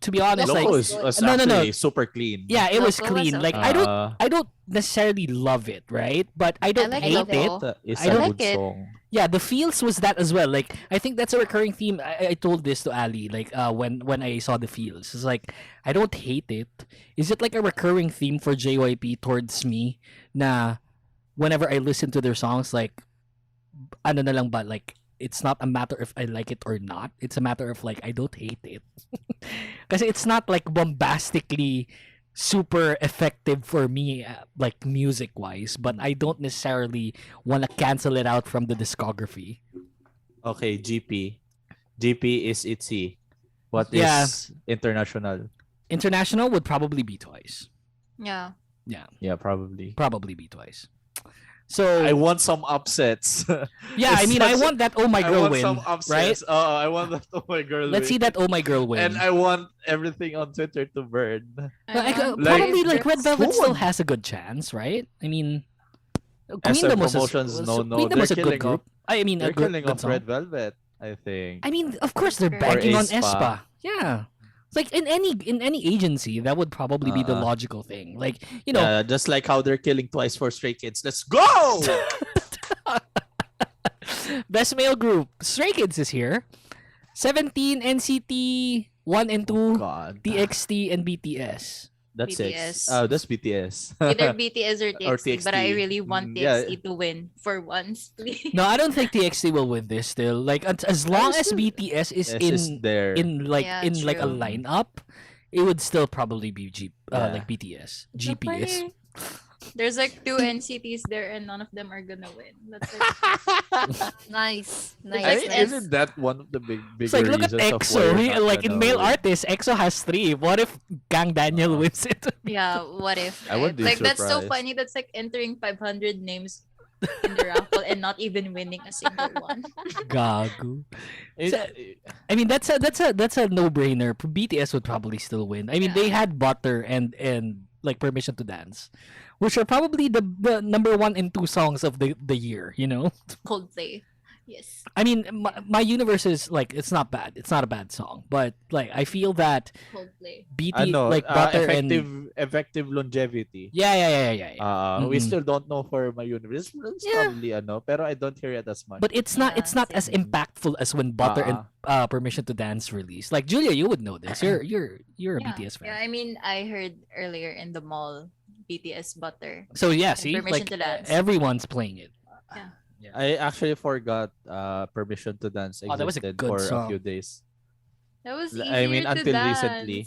to be honest, Loco like was no, actually super clean. yeah, it was Loco was clean. Like okay. I don't necessarily love it, right? But I don't like hate Loco. it. It's I a don't- good like it. song. Yeah, the feels was that as well. Like I think that's a recurring theme. I told this to Ali. Like when I saw the feels, it's like I don't hate it. Is it like a recurring theme for JYP towards me? Na whenever I listen to their songs, like ano na lang ba? Like it's not a matter if I like it or not. It's a matter of like I don't hate it. Because it's not like bombastically super effective for me like music wise, but I don't necessarily want to cancel it out from the discography. Okay, GP is ITZY. What is Yeah. international? International would probably be Twice. Yeah. Yeah, probably. Probably be Twice. So I want some upsets. yeah, I It's mean I such- want that Oh My I Girl want win, some right? upsets. I want that Oh My Girl Let's see win. that Oh My Girl win. And I want everything on Twitter to burn. Probably like Red Velvet still won? has a good chance, right? I mean, SM Queendom was Promotions, no. Queendom was a They're good killing group. I mean, They're a good, killing good off song. Red Velvet, I think. I mean, of course they're Or banking on aespa. aespa. Yeah. It's like in any agency, that would probably be the Uh-uh. logical thing. Like, you know, Yeah, just like how they're killing Twice for Stray Kids. Let's go! best male group. Stray Kids is here. 17, NCT 1 and 2, God. TXT, and BTS. That's BTS. it. That's BTS. Either BTS or Or TXT, but I TXT. really want Yeah. TXT to win for once, please. No, I don't think TXT will win this still. Like as long as BTS is there. in like Yeah, in like a true. lineup, it would still probably be Yeah. like BTS. So GPS. funny. There's like 2 NCTs there and none of them are gonna win. That's like, Nice. I Nice. mean, isn't that one of the bigger It's like look at reasons of why EXO. we're not Like in gonna male win? artists, EXO has 3. What if Gang Daniel wins it? yeah, what if? I wouldn't be Like that's so surprised. funny. That's like entering 500 names in the raffle and not even winning a single one. Gago. It- So, I mean that's a no-brainer. BTS would probably still win. I mean they had Butter and like Permission to Dance, which are probably the number 1 and 2 songs of the year, you know? Coldplay. Yes. I mean, my universe is like it's not bad. It's not a bad song, but like I feel that Coldplay. BT like Butter effective longevity. Yeah. We still don't know for my universe. It's probably pero I don't hear it as much. But it's not as impactful as when Butter and Permission to Dance released. Like Julia, you would know this. You're a BTS fan. Yeah, I mean, I heard earlier in the mall BTS Butter. So yeah, and see, Permission like to Dance. everyone's playing it. Yeah. I actually forgot Permission to Dance existed that was a good for song. a few days. That was easier I mean, to until dance. recently.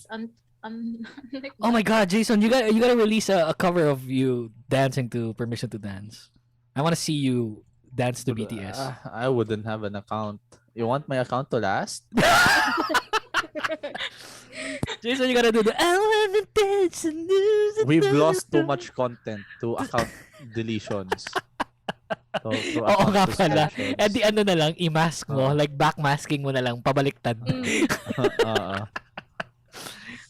Like Oh my God, Jason, you gotta release a cover of you dancing to Permission to Dance. I want to see you dance to BTS. I wouldn't have an account. You want my account to last? Jason, you gotta do the I wanna dance and lose it. We've lost too much content to account deletions. So, Oo nga pala. At the ano na lang, i-mask mo, like backmasking mo na lang, pabaliktad.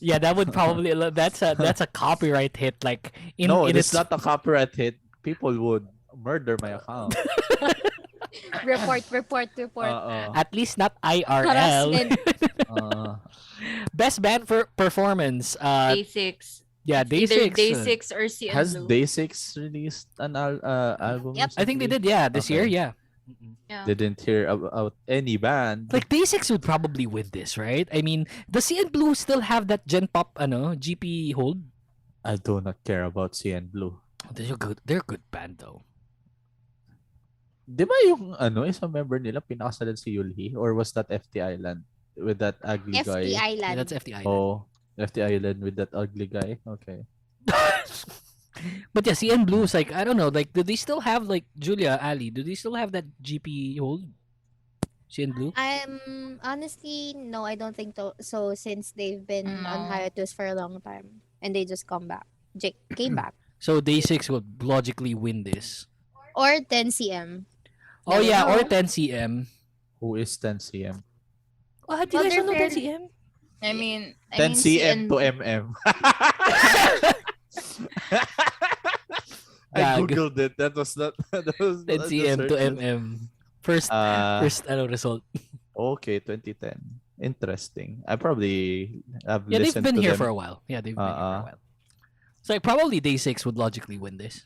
Yeah, that would probably that's a copyright hit. Like it's not a copyright hit. People would murder my account. report. At least not IRL. Harassment. Best band for performance. Day6. Yeah, Either Day6. Day6 or CN Has Blue. Day6 released an album? Yep. I think they did. Yeah, this year. Yeah. Yeah. Didn't hear about any band. Like Day6 would probably win this, right? I mean, does CN Blue still have that Gen Pop GP hold? I do not care about CN Blue. They're good. They're a good band though. Di ba yung isang member nila pinakasalan si Yulhi, or was that FT Island with that ugly guy? FT Island. Yeah, that's FT Island. Oh, FT Island with that ugly guy. Okay. But yeah, CN Blue is like, I don't know, like, do they still have, like, Julia, Ali, do they still have that GP hold? CN Blue? Honestly, no, I don't think so, since they've been on hiatus for a long time and they just came back. So Day6 would logically win this. Or 10cm. Oh yeah, or 10cm. Who is 10cm? Oh, do you guys know 10cm? I mean 10cm to MM. I googled it. That was not. That was 10cm to MM. First result. Okay, 2010. Interesting. I probably have they've listened been to here them. for a while. Yeah, they've been here for a while. So like, probably Day6 would logically win this.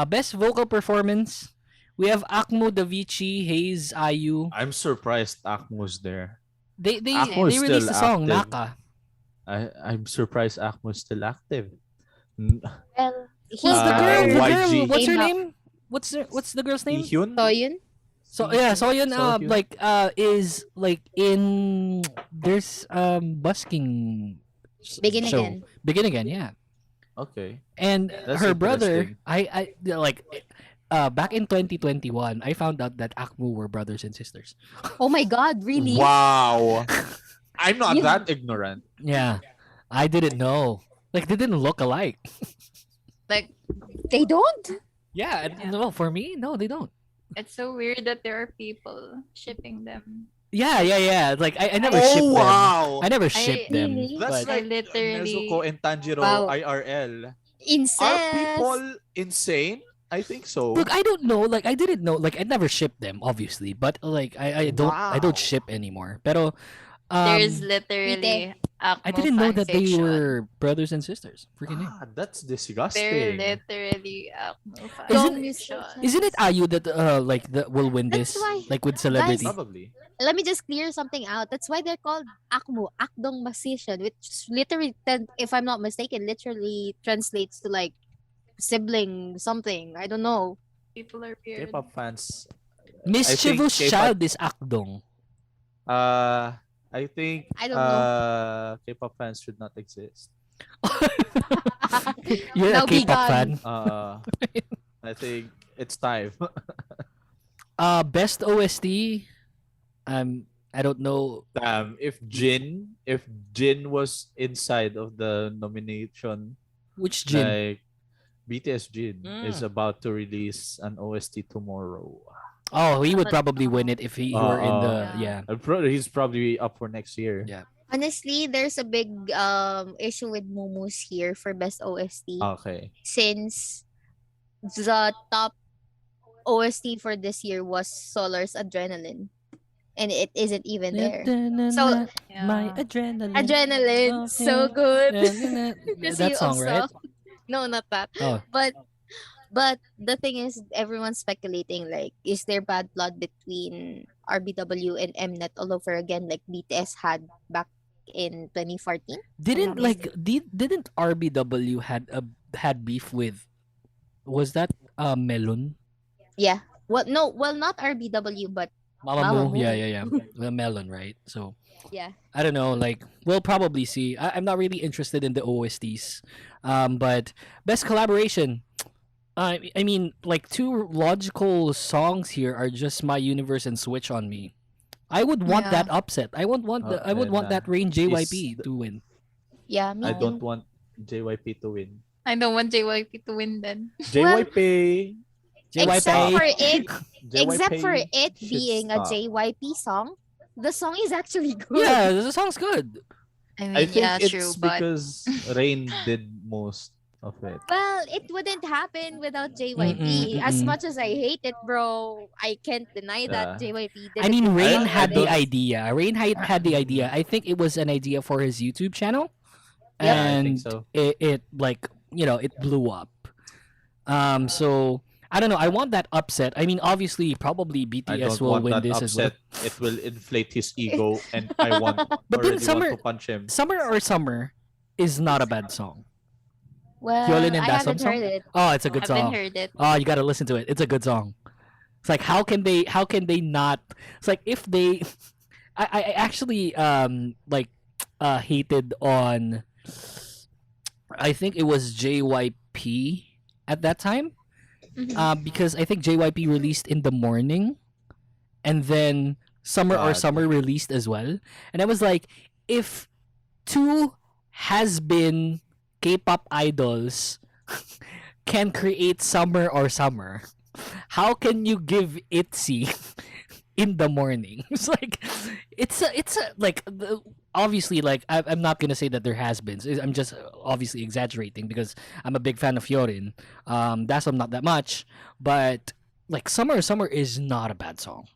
Best vocal performance. We have Akmo, Davichi, Hayes, IU. I'm surprised Akmo's there. They Akmo is released the still song active. Naka. I'm surprised Akmo's still active. Well, Who's the girl? The YG. girl. What's her name? What's the girl's name? Hyun? Soyun? So yeah, Soyeon Soyeon. like is like in there's busking Begin show. Again. Begin Again, yeah. Okay. And That's her brother, interesting. I like back in 2021, I found out that Akmu were brothers and sisters. Oh my God, really? Wow. I'm not Yeah. that ignorant. Yeah. I didn't know. Like they didn't look alike. Like They don't? Yeah, no, for me, no, they don't. it's so weird that there are people shipping them. Yeah. Like I never Oh, shipped wow. them. I never shipped them. Really? That's but- I like literally Nezuko and Tanjiro Wow. IRL. Incest. Are people insane? I think so. Look, I don't know. Like I didn't know. Like I never shipped them, obviously. But like I don't ship anymore. Pero there's literally I didn't know that they were brothers and sisters. Freaking name. That's They're disgusting. literally Isn't it IU that that will win this? That's why- Like with celebrity. Probably. Let me just clear something out. That's why they're called Akmu, Akdong Musician, which literally, if I'm not mistaken, literally translates to like sibling something. I don't know. people are weird. K-pop fans. Mischievous K-pop- child is Akdong. I think I don't know. K-pop fans should not exist. You're Now a be K-pop gone. fan. I think it's time. Best OST. I don't know. If Jin was inside of the nomination, Which Jin? like BTS Jin is about to release an OST tomorrow. Oh, he would probably win it if he were in the yeah. He's probably up for next year. Yeah. Honestly, there's a big issue with Momo's here for best OST. Okay. Since the top OST for this year was Solar's Adrenaline, and it isn't even there. So my adrenaline. Adrenaline, so good. The That song, CEO right? No, not that. Oh. But the thing is, everyone's speculating like, is there bad blood between RBW and Mnet all over again, like BTS had back in 2014? Didn't RBW had beef with, was that Melon? Yeah. Well, not RBW, but Mamamoo. Yeah. The Melon, right? So yeah. I don't know. Like, we'll probably see. I'm not really interested in the OSTs. But best collaboration. I mean, like, two logical songs here are just My Universe and Switch on Me. I would want that upset. I would want that Rain JYP to win. Yeah, me I too. don't want JYP to win. I don't want JYP to win then. JYP. Except for it, should being a stop. JYP song, the song is actually good. Yeah, the song's good. I mean, I think yeah, it's true, but because Rain did most of it. Well, it wouldn't happen without JYP. As much as I hate it, bro, I can't deny that JYP did. I mean, Rain had the don't- idea. Rain had the idea. I think it was an idea for his YouTube channel, Yeah, I and think so. it like, it blew up. So I don't know. I want that upset. I mean, obviously, probably I BTS don't will want win that this as well. upset. It will inflate his ego, and I But then want to punch him. Summer or Summer is not a bad song. Well, Hyolyn and I Dasom haven't song? heard it. Oh, it's a good haven't song. heard it. Oh, you gotta listen to it. It's a good song. It's like, how can they not? It's like, if they, I actually hated on, I think it was JYP at that time, because I think JYP released in the morning, and then Summer or Summer released as well, and I was like, if two has been K-pop idols can create Summer or Summer, how can you give ITZY in the morning? It's like, it's a like, obviously, like, I'm not gonna say that there has been. I'm just obviously exaggerating because I'm a big fan of Hyorin. Dasom not that much, but like, Summer or Summer is not a bad song.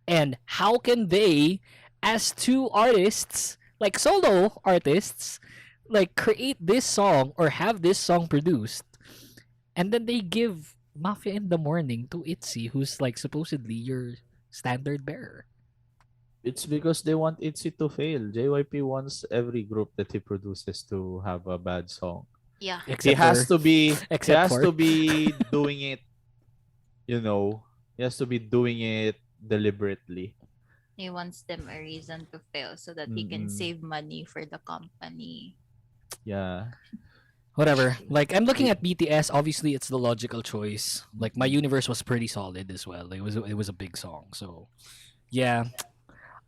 And how can they, as two artists, like solo artists, like, create this song or have this song produced, and then they give Mafia in the Morning to ITZY, who's like supposedly your standard bearer? It's because they want ITZY to fail. JYP wants every group that he produces to have a bad song. Yeah. He has to be doing it, he has to be doing it deliberately. He wants them a reason to fail so that he can save money for the company. Yeah. Whatever. Like, I'm looking at BTS. Obviously, it's the logical choice. Like, My Universe was pretty solid as well. It was a big song. So, yeah.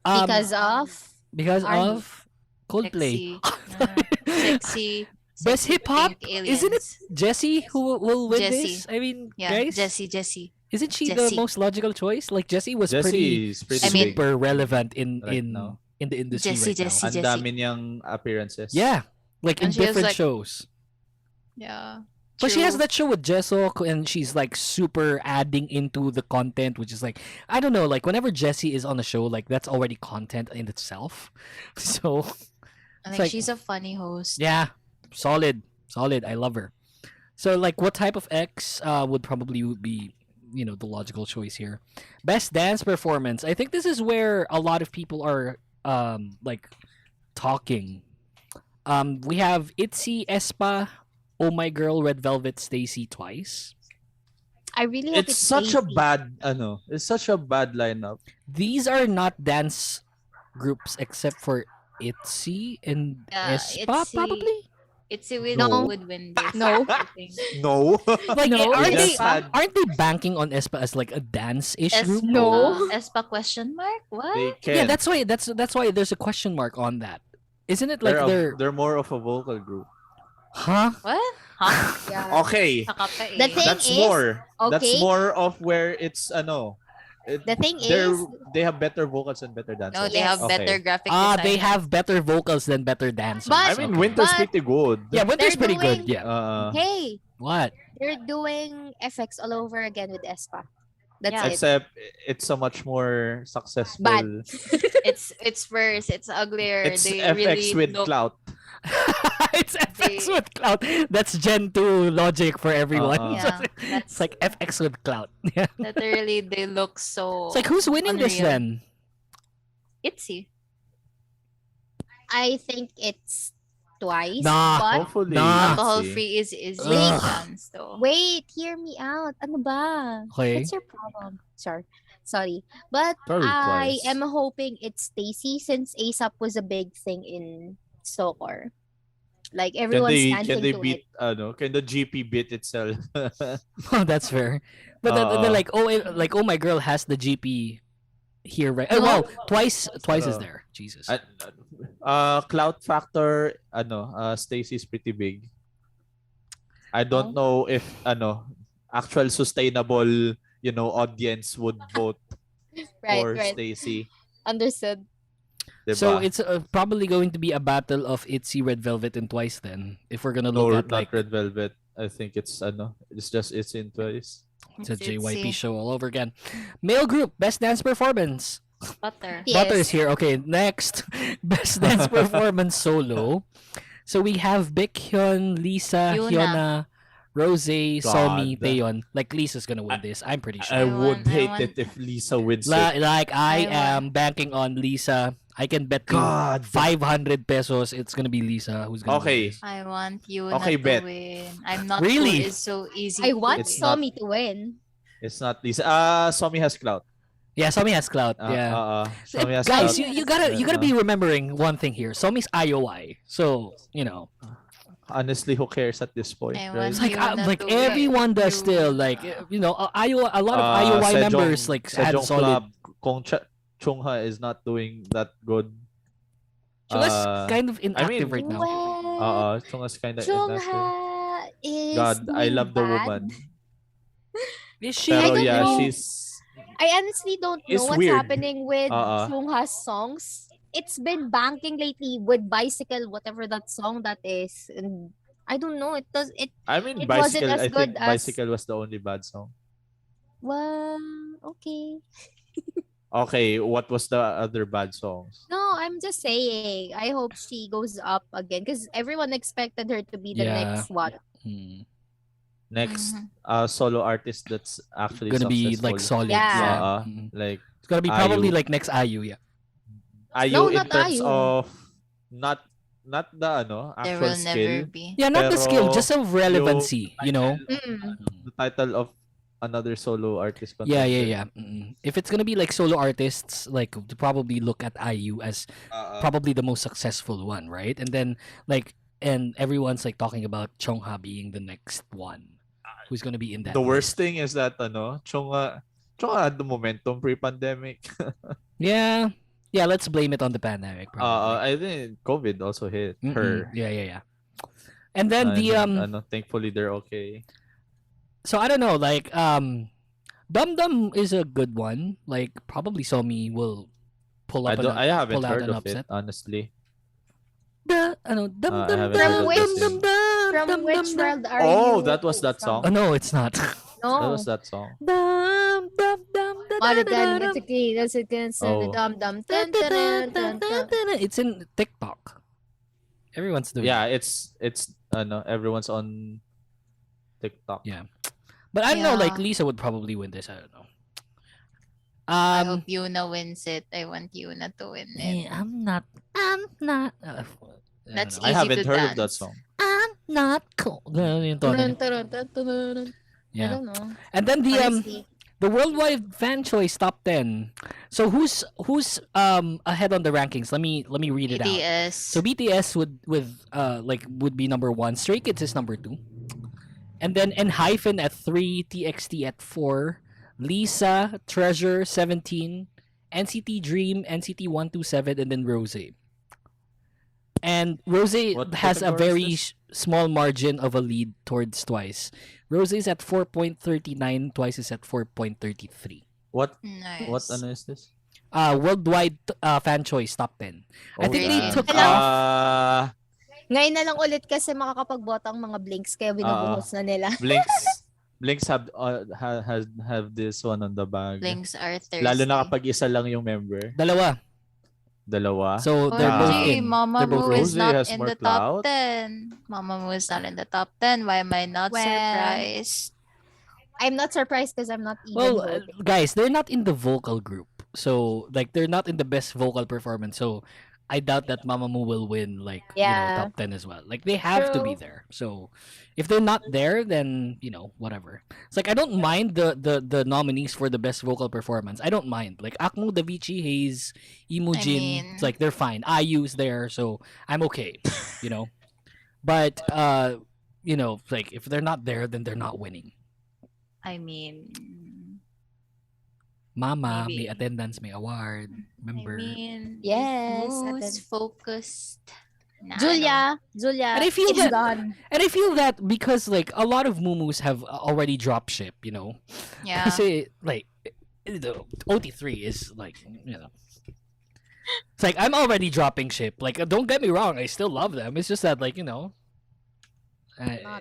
Because of Coldplay. Sexy. Best hip hop. Isn't it Jessie who will win Jessie. this? I mean, Yeah, guys. Jessie. Isn't she Jessie. the most logical choice? Like, Jessie was Jessie is pretty super relevant in now. in the industry Jessie, right now. Ang dami niyang appearances. Yeah, like, in And she has, different like- shows. Yeah. But she has True. that show with Jessok, and she's like super adding into the content, which is like, I don't know, like, whenever Jessie is on a show, like, that's already content in itself. So I it's think like, she's a funny host. yeah, solid. I love her. So, like, what type of X would probably be, the logical choice here? Best dance performance. I think this is where a lot of people are like, talking. We have ITZY, Aespa, Oh My Girl, Red Velvet, Stacy twice. I really hope It's such a Stacey. bad lineup. These are not dance groups except for ITZY and Aespa, ITZY probably. ITZY would win this. No. I think. No. Like, No, aren't they they just had- aren't they banking on Aespa as like a dance-ish group? No. Espa question mark? What? They can. Yeah, that's why there's a question mark on that. Isn't it like they're more of a vocal group. huh? What? Huh? Yeah. Okay. Nakapa eh. The thing That's is, more. That's okay. more of where it's The thing they're- is, they have better vocals and better dancers. No, they have Okay. better graphic They design. have better vocals than better dancers. But- I mean, Okay. Winter's But- pretty good. Yeah, Winter's they're pretty good. doing- Yeah. hey, What? they're doing effects all over again with Aespa. That's it. Except it's a much more successful. Bad. It's worse. It's uglier. It's They FX really with look. clout. It's FX with cloud. That's Gen 2 logic for everyone. Yeah, It's like FX with cloud. Yeah. literally they look so. It's like, who's winning this unreal. then? Itzy. I think it's twice. Nah. But Hopefully. Alcohol Itzy. free is Ugh. your chance though. wait, hear me out. Ano ba? Okay. What's your problem? Sorry. But Probably I twice. am hoping it's Stacy since ASAP was a big thing in Soccer. Like Can everyone's they dancing to beat it. can the GP beat itself? Oh, that's fair. But they're like, oh, my girl has the GP here, right? Oh, No. wow, twice is there. Jesus. Cloud factor, Stacy's pretty big. I don't know if actual sustainable, audience would vote for Right. Stacy. Understood. So Diba? it's probably going to be a battle of Itzy, Red Velvet, and Twice then. If we're gonna look No, at not like Red Velvet. I think it's just it's in twice. it's a It's JYP Itzy. show all over again. Male group best dance performance. Butter. Butter's here. Okay, next best dance performance solo. So we have Baekhyun, Lisa, Hyuna. Hyuna, Rose, Somi, God. Taeyeon. Like Lisa's gonna win this. I'm pretty I sure. would I hate want- it if Lisa wins Like it. I I am banking on Lisa. I can bet you God. 500 pesos it's gonna be Lisa who's gonna win Okay. this. I want you Okay, not bet. to win. I'm not Really? cool is so easy. I to want It's win. not- Somi to win. It's not Lisa. Somi has clout. Yeah, Somi has clout. Yeah. Somi has Guys, clout. you gotta be remembering one thing here. Somi's IOI, so Honestly, who cares at this point, I right? it's like Hyuna like to win. everyone does still like IOI. A lot of IOI Sejong- members like had Sejong solid. Club, Kung Chungha is not doing that good. Chungha's Uh, kind of inactive right now. Well, Chungha's kind of inactive. Chungha is God, I doing love the bad. woman. Is she? Pero don't yeah, know. she's I honestly don't know It's what's weird. happening with Uh-uh. Chungha's songs. It's been banking lately with Bicycle, whatever that song that is. And I don't know. It I mean, it wasn't Bicycle. as I good think as- Bicycle was the only bad song. well, okay. Okay, what was the other bad songs? No, I'm just saying. I hope she goes up again because everyone expected her to be the Yeah. next one. Next, solo artist that's actually Gonna be like successful. solid. Yeah. Like It's gonna be probably IU. like next IU. Yeah. IU No, in not terms IU. of not the There actual will skill. never be. Yeah, not the skill, Pero just of relevancy. You know. The title of another solo artist. Yeah. contender. If it's gonna be like solo artists, like to probably look at IU as probably the most successful one, right? And then and everyone's like talking about Chungha being the next one, who's gonna be in that. The worst list. thing is that Chungha had the momentum pre-pandemic. Yeah. Yeah. Let's blame it on the pandemic. Probably. I think COVID also hit her. Yeah. And then thankfully they're okay. So I don't know, like Dum Dum is a good one. Like probably Somi will pull up. I haven't pull out heard an of upset. it honestly. Dum I Dum haven't Dum heard of Dum this Dum thing. Dum. From which world are you? Oh, that was that song. Oh no, it's not. That No. was that song. Dum Dum Dum. All the time, that's okay. That's okay. Oh. Dum dum dun dun dun dun dun. It's in TikTok. Everyone's doing. Yeah, it's everyone's on TikTok. Yeah. But I don't know. Like Yeah. Lisa would probably win this. I don't know. I hope Yuna wins it. I want Yuna to win it. I'm not. That's I easy haven't to heard dance. of that song. I'm not cool. Yung tono Dun, niya. dun, dun, dun, dun, dun. I Yeah. don't know. And then Honestly. the worldwide fan choice top 10. So who's ahead on the rankings? Let me read it out. BTS. So BTS would be number 1. Stray Kids is number 2. And then Hyphen at 3, TXT at 4, Lisa, Treasure 17, NCT Dream, NCT 127, and then Rose. And Rose What has a category very is small margin of a lead towards Twice. Rose is at 4.39, Twice is at 4.33. What Nice. what is this? Worldwide fan choice top 10. I think they damn. took Hello? off. Ngayon na lang ulit kasi makakapagbota ang mga blinks kaya binubuhos na nila. Blinks. Blinks have this one on the bag. Blinks are thirsty. Lalo na kapag isa lang yung member. Dalawa. So they're both OMG, in. Mama They're both Moo in. is not has in more the top clout. 10. Mama Moo is not in the top 10. Why am I not Well, surprised? I'm not surprised because I'm not even Well, voting. guys, they're not in the vocal group. So, like, they're not in the best vocal performance. So, I doubt that Mamamoo will win, like, Yeah. top 10 as well. Like, they have to be True. there. So, if they're not there, then, whatever. It's like, I don't mind the nominees for the best vocal performance. I don't mind. Like, Akmu, Davichi, Hayes, Imujin, it's like, they're fine. IU's there, so I'm okay, But, like, if they're not there, then they're not winning. I mean, Mama, Maybe. may attendance, may award. Remember? Yes, who's attend- focused? Nah, Julia, And I feel it's that, gone. and I feel that because like a lot of mumus have already dropped ship, Yeah. Kasi like the OT3 is like, it's like I'm already dropping ship. Like don't get me wrong, I still love them. It's just that like, Not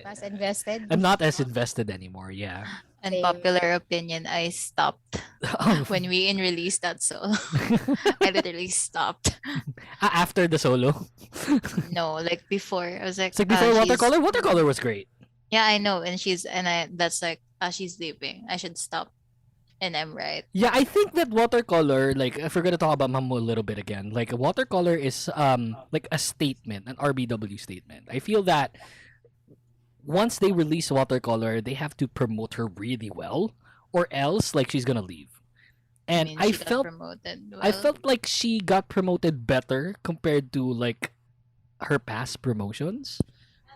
as invested. I'm not as invested anymore. Yeah. Unpopular opinion, I stopped when we released that solo. I literally stopped. After the solo. No, like before. I was like, It's like before she's- Watercolor. Watercolor was great. Yeah, I know. And that's like, she's leaving. I should stop. And I'm right. Yeah, I think that watercolor, like if we're gonna talk about Mamu a little bit again, like watercolor is like a statement, an RBW statement. I feel that once they release watercolor, they have to promote her really well, or else like she's gonna leave. And mean, I she got felt promoted I well. felt like she got promoted better compared to like her past promotions.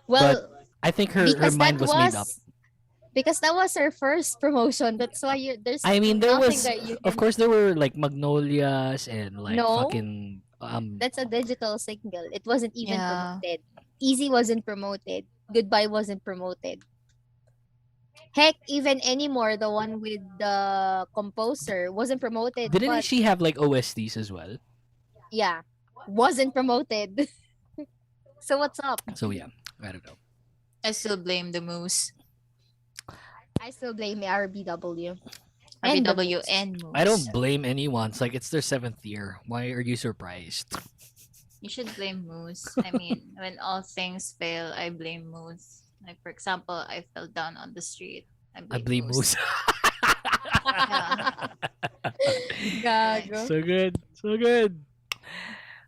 Well, but I think her because mind that was made up. Because that was her first promotion. That's why there's. I mean, there nothing was, that you of can- course, there were like Magnolias and like No. fucking That's a digital single. It wasn't even Yeah. promoted. Easy wasn't promoted. Goodbye wasn't promoted. Heck, even anymore, the one with the composer wasn't promoted. Didn't but she have like OSTs as well? yeah, wasn't promoted. So what's up? So yeah, I don't know. I still blame the Moose. I still blame the RBW. RBW and Moose. I don't blame anyone. It's like it's their 7th year. Why are you surprised? You should blame Moose. I mean, when all things fail, I blame Moose. Like, for example, I fell down on the street. I blame Moose. Gago. So good, so good.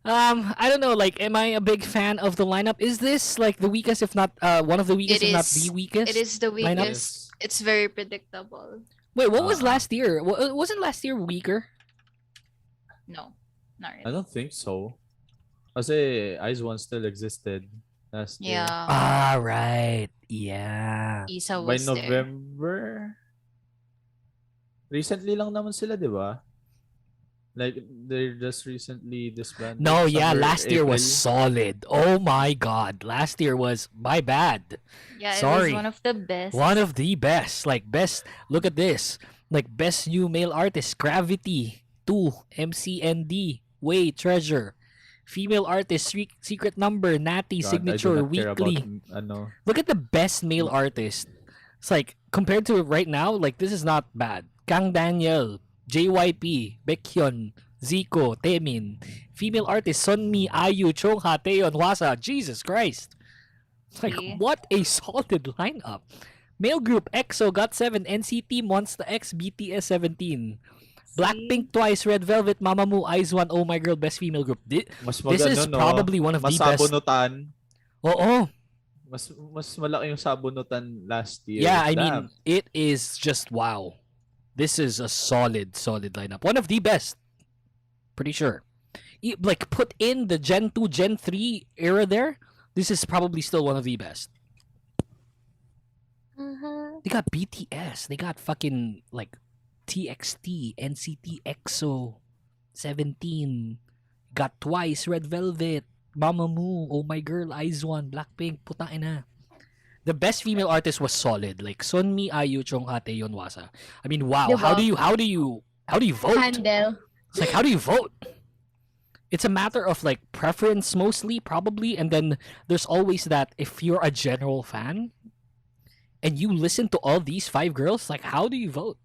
I don't know. Like, am I a big fan of the lineup? Is this like the weakest, if not one of the weakest, if not the weakest? It is the lineup? weakest. It's very predictable. Wait, what was last year? Wasn't last year weaker? No, not really. I don't think so. Kasi Eyes One still existed last year. Yeah. Ah, right. Yeah. Isa By was there. November, recently lang naman sila, di ba? Like, they're just recently disbanded. No, yeah, somewhere last year was April. solid. Oh my god. Last year was my bad. Yeah, Sorry. it was one of the best. One of the best. Like best, look at this. Like best new male artist, Gravity 2, MCND, Way, Treasure. Female artist, Secret Number, Natty, God, Signature, I do not care Weekly. about, Look at the best male artist. It's like compared to right now, like this is not bad. Kang Daniel, JYP, Baekhyun, Zico, Taemin. Female artist Sunmi, Ayu, Chongha, Taeyeon, Hwasa. Jesus Christ. It's like what a solid lineup. Male group EXO, GOT7, NCT, Monsta X, BTS 17. Blackpink twice, Red Velvet, Mamamoo, IZ*ONE, Oh My Girl, best female group. Mas This is magano, no? probably one of Mas the best. sabunutan. Oo. Mas malaki yung sabunutan last year. Yeah, I Damn. mean, it is just wow. This is a solid lineup. One of the best. Pretty sure. Like, put in the Gen 2, Gen 3 era there, this is probably still one of the best. They got BTS. They got fucking, like, TXT, NCT, EXO, 17. Got Twice, Red Velvet, Mamamoo, Oh My Girl, IZ*ONE, Blackpink, putang ina. The best female artist was solid, like Sunmi, Ayu, Chongha, Taeyeon, Hwasa. I mean, wow. Diba? How do you vote? Handle. It's like, how do you vote? It's a matter of like preference mostly, probably, and then there's always that if you're a general fan, and you listen to all these 5 girls, like, how do you vote?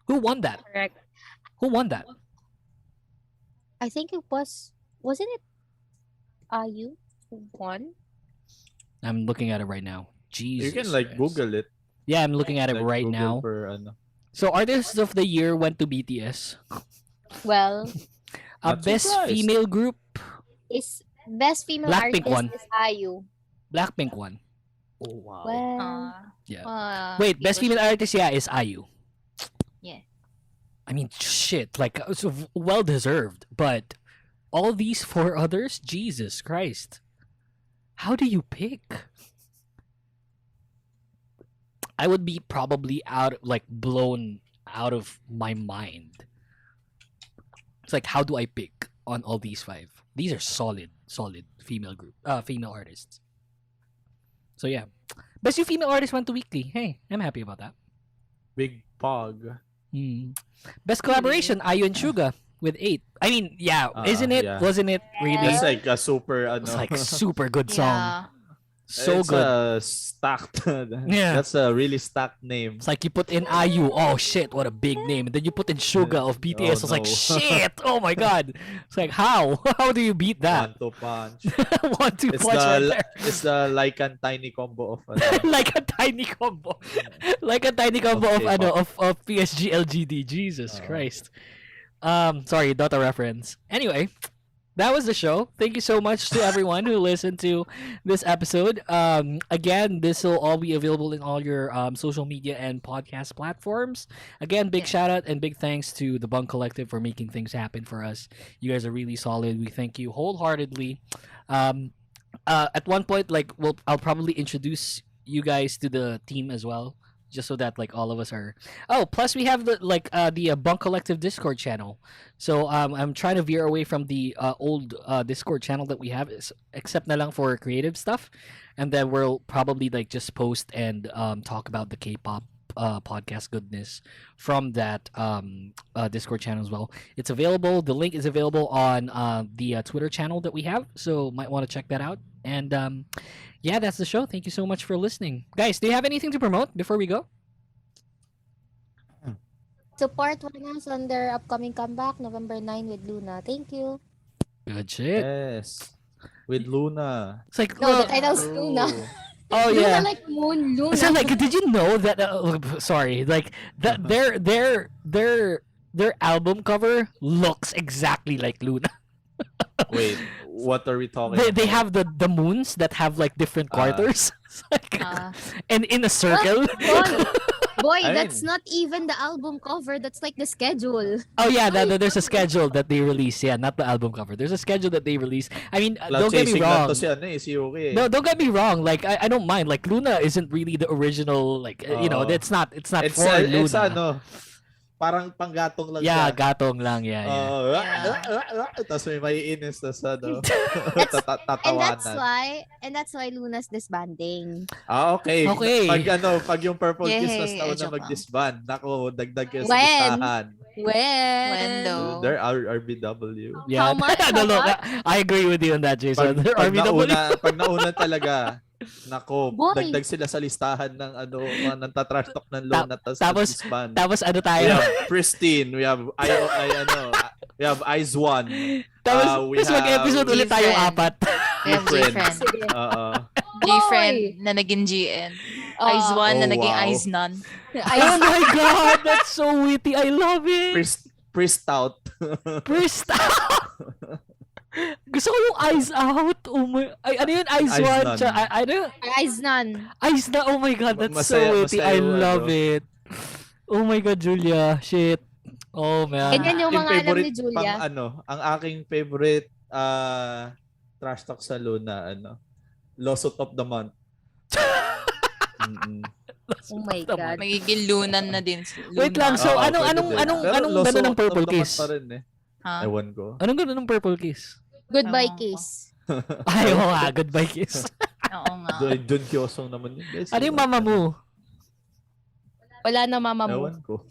Who won that? Correct. Who won that? I think it wasn't it you who won? I'm looking at it right now. Jesus. You can like Christ. Google it. Yeah, I'm looking at it Like, right Google now. for, ano. So artist of the year went to BTS. Well, Best surprised. female group, is best female Blackpink artist won. is IU. Blackpink won. Oh wow. Well, Yeah. Wait, best female artist, yeah, is IU. Yeah. I mean, shit, like, so well deserved. But all these 4 others, Jesus Christ, how do you pick? I would be probably blown out of my mind. It's like, how do I pick on all these 5? These are solid female artists. So yeah, best new female artist went to Weekly. Hey, I'm happy about that. Big Pog. Best collaboration, IU and Suga with 8. I mean, yeah, isn't it? Yeah. Wasn't it really? That's like a super It's like super good song. So it's good. Stacked. Yeah. That's a really stacked name. It's like you put in IU, oh shit, what a big name. And then you put in Suga of BTS. Oh, It's like, no. shit, oh my god. It's like, how? How do you beat that? 1-2 punch. 1-2 It's punch right the there. it's the like and tiny combo of Like a tiny combo. Like a tiny combo of of PSG LGD. Jesus Christ. Sorry, Dota reference. Anyway, that was the show. Thank you so much to everyone who listened to this episode. Again, this will all be available in all your social media and podcast platforms. Again, big shout out and big thanks to the BUNK Collective for making things happen for us. You guys are really solid. We thank you wholeheartedly. At one point, like, I'll probably introduce you guys to the team as well, just so that like all of us are. Oh, plus we have the BUNK Collective Discord channel. So I'm trying to veer away from the old Discord channel that we have, except na lang for creative stuff, and then we'll probably like just post and talk about the K-pop podcast goodness from that Discord channel as well. It's available. The link is available on the Twitter channel that we have, so might want to check that out. And yeah, that's the show. Thank you so much for listening, guys. Do you have anything to promote before we go? Support us on their upcoming comeback November 9 with Luna. Thank you. Good shit. Yes. With Luna. It's like, No, the title's Luna. Oh Luna yeah. like moon, Luna. So like, did you know that? Sorry, like that their album cover looks exactly like Luna. Wait, what are we talking They about? have the moons that have like different quarters, and in a circle. Boy, I that's mean- not even the album cover. That's like the schedule. Oh yeah, there's a schedule that they release. Yeah, not the album cover. There's a schedule that they release. I mean, Cloud don't get me chasing lang wrong. to si Yuuki eh. No, don't get me wrong. Like I don't mind. Like Luna isn't really the original. Like you know, it's not It's for Luna. it's parang panggatong lang Yeah, siya. gatong lang. Yeah. Tapos may maiinis, tapos And tatawanan. that's why Luna's disbanding. Okay. Okay. Pag yung Purple Kiss Yay, na joke lang. mag-disband, nako, dagdag kayo sa When? listahan. When though? There are RBW. Yeah. How much? No, look, I agree with you on that, Jason. Pag nauna talaga, nako, Boy. dagdag sila sa listahan ng mga nantatrash talk ng Luna Tapos disband. tapos ano We tayo? have Pristine, we have we have Eyes One. Tapos we have mag-episode ulit tayong G-Friend. apat. We have G-Friend. G-Friend. Oo. G-Friend na naging GN. Eyes one na Oh, naging wow. eyes none. Oh my god, that's so witty. I love it. Pristout. Gusto ko yung eyes out. Oh my, ano yun? Eyes Eyes one. none. Ano? Eyes none. Eyes na. Oh my god, that's so Masaya- witty. masaya I yung love ano. it. Oh my god, Julia. Shit. Oh man. Ganyan yung mga alam ni Julia. Ang aking favorite trash talk sa Luna, Lawsuit of the Month. Oh my god. Magiging lunan na din. Wait lang. So Oo, anong pwede din. Pero gano'n Lawsuit ng of Purple the Month Kiss? pa rin eh. Ha? Ewan ko. Anong gano'n ng Purple Kiss? Goodbye kiss. Ay, oo nga. Goodbye kiss. Oo nga. John Kyosong naman yun. Guys. Ano yung mama mo? Wala na mama mo. Ewan ko.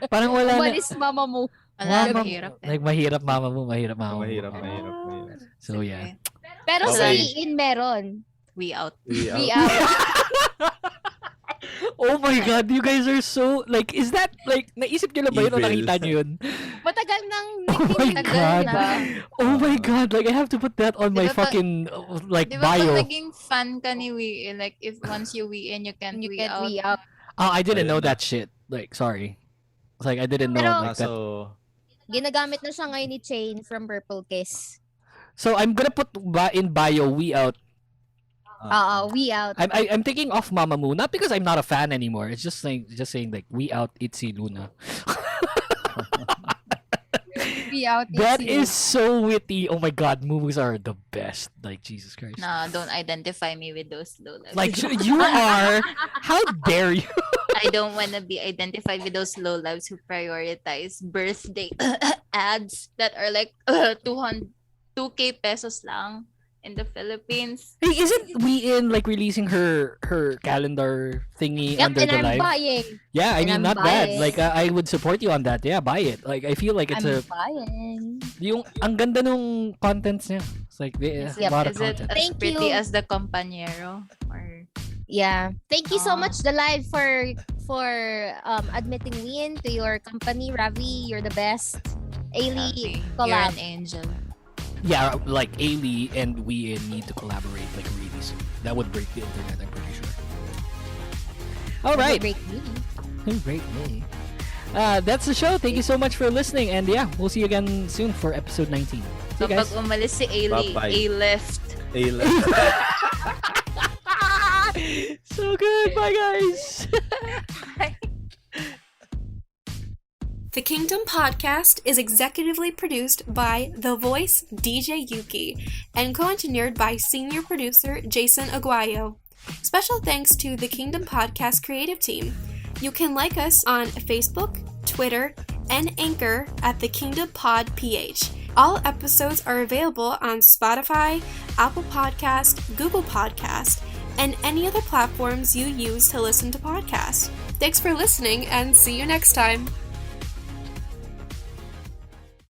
Parang wala na. Umalis mama mo. Wala, Mama- mahirap eh. Like, mahirap mama mo. Mahirap mama mo. Mahirap. So, yeah. Pero Okay. si In meron. We out. We We out. out. Oh my God, you guys are so, like, is that, like, naisip nyo lang ba yun o Evil. nakita nyo yun? Matagal nang Oh my God. diba? Oh my God, like, I have to put that on my Di ba fucking, like, Di ba bio. pag naging fan ka ni Wee, like, if once you wee in, you can't wee out. Wee out. Oh, I didn't know that shit. Like, sorry. It's like, I didn't know Pero- like that. Ginagamit na siya ngayon ni Chain from Purple Kiss. So, I'm gonna put in bio, we out. We out. I'm taking off Mamamoo, not because I'm not a fan anymore. It's just saying like, we out Itzy Luna. We out. That is so witty. Oh my God, movies are the best. Like, Jesus Christ. No, don't identify me with those low lives. Like, you are. How dare you? I don't want to be identified with those low lives who prioritize birthday ads that are like 2K pesos lang in the Philippines. Hey, isn't Wee-In like releasing her calendar thingy under the live? Buying. Yeah, I And mean, I'm not buying. bad. Like, I would support you on that. Yeah, buy it. Like, I feel like it's I'm buying. yung ang ganda nung contents niya. It's like a lot of Is it content. as Thank pretty you. as the compañero? Or Yeah. Thank you so much, The Live, for admitting me into your company. Ravi, you're the best. Ailey, You're collab. an angel. Yeah, like Ailey and Wee-In need to collaborate like really soon. That would break the internet, I'm pretty sure. All right. Break me. Break me. That's the show. Thank you so much for listening, and yeah, we'll see you again soon for episode 19. See you Kapag guys. umalis si Ailey, Bye-bye. A-left. So good. Bye, guys. The Kingdom podcast is executively produced by The Voice DJ Yuuki and co-engineered by senior producer Jason Aguayo. Special thanks to the Kingdom podcast creative team. You can like us on Facebook, Twitter, and Anchor at The Kingdom Pod PH. All episodes are available on Spotify, Apple Podcast, Google Podcast, and any other platforms you use to listen to podcasts. Thanks for listening and see you next time.